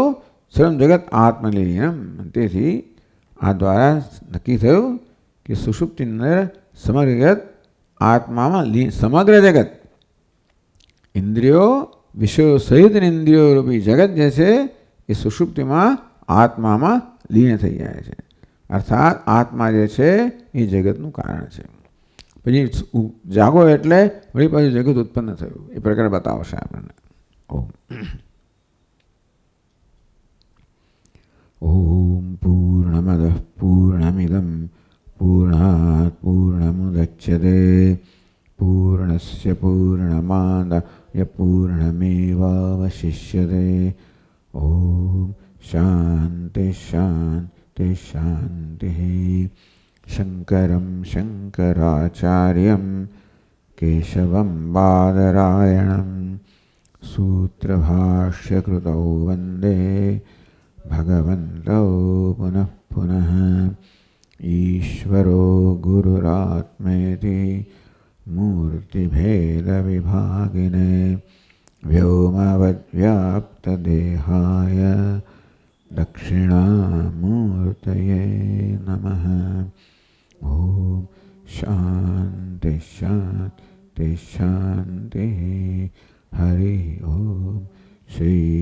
સર્વ જગત આત્મલીનમ. તેથી આ દ્વારા નક્કી થયું કે સુષુપ્તિની અંદર સમગ્ર જગત આત્મામાં લીન. સમગ્ર જગત ઇન્દ્રિયો વિષયો સહિત ઇન્દ્રિયો રૂપી જગત જે છે એ સુષુપ્તિમાં આત્મામાં લીન થઈ જાય છે. અર્થાત આત્મા જે છે એ જગતનું કારણ છે. પછી જાગો એટલે વળી પાછું જગત ઉત્પન્ન થયું એ પ્રકાર બતાવશે આપણને. ઓમ પૂર્ણમદ પૂર્ણમિદમ પૂર્ણાત પૂર્ણમુદચ્યતે પૂર્ણસ્ય પૂર્ણમાદાય પૂર્ણમેવાવશિષ્યતે. ઓમ શાંતિ શાંતિ શાંતિ. શંકરમ શંકરાચાર્યમ કેશવમ બાદરાયણમ સૂત્રભાષ્યકૃતૌ વંદે ભગવन्तौ પુનઃ પુનઃ. ઈશ્વરો ગુરુરાત્મેતિ મૂર્તિભેદવિભાગિને વ્યોમવદ્વ્યાપ્તદેહાય દક્ષિણામૂર્તયે નમઃ. ઓમ શાંતિ શાંતિ શાંતિ. હરિ ઓમ. શ્રી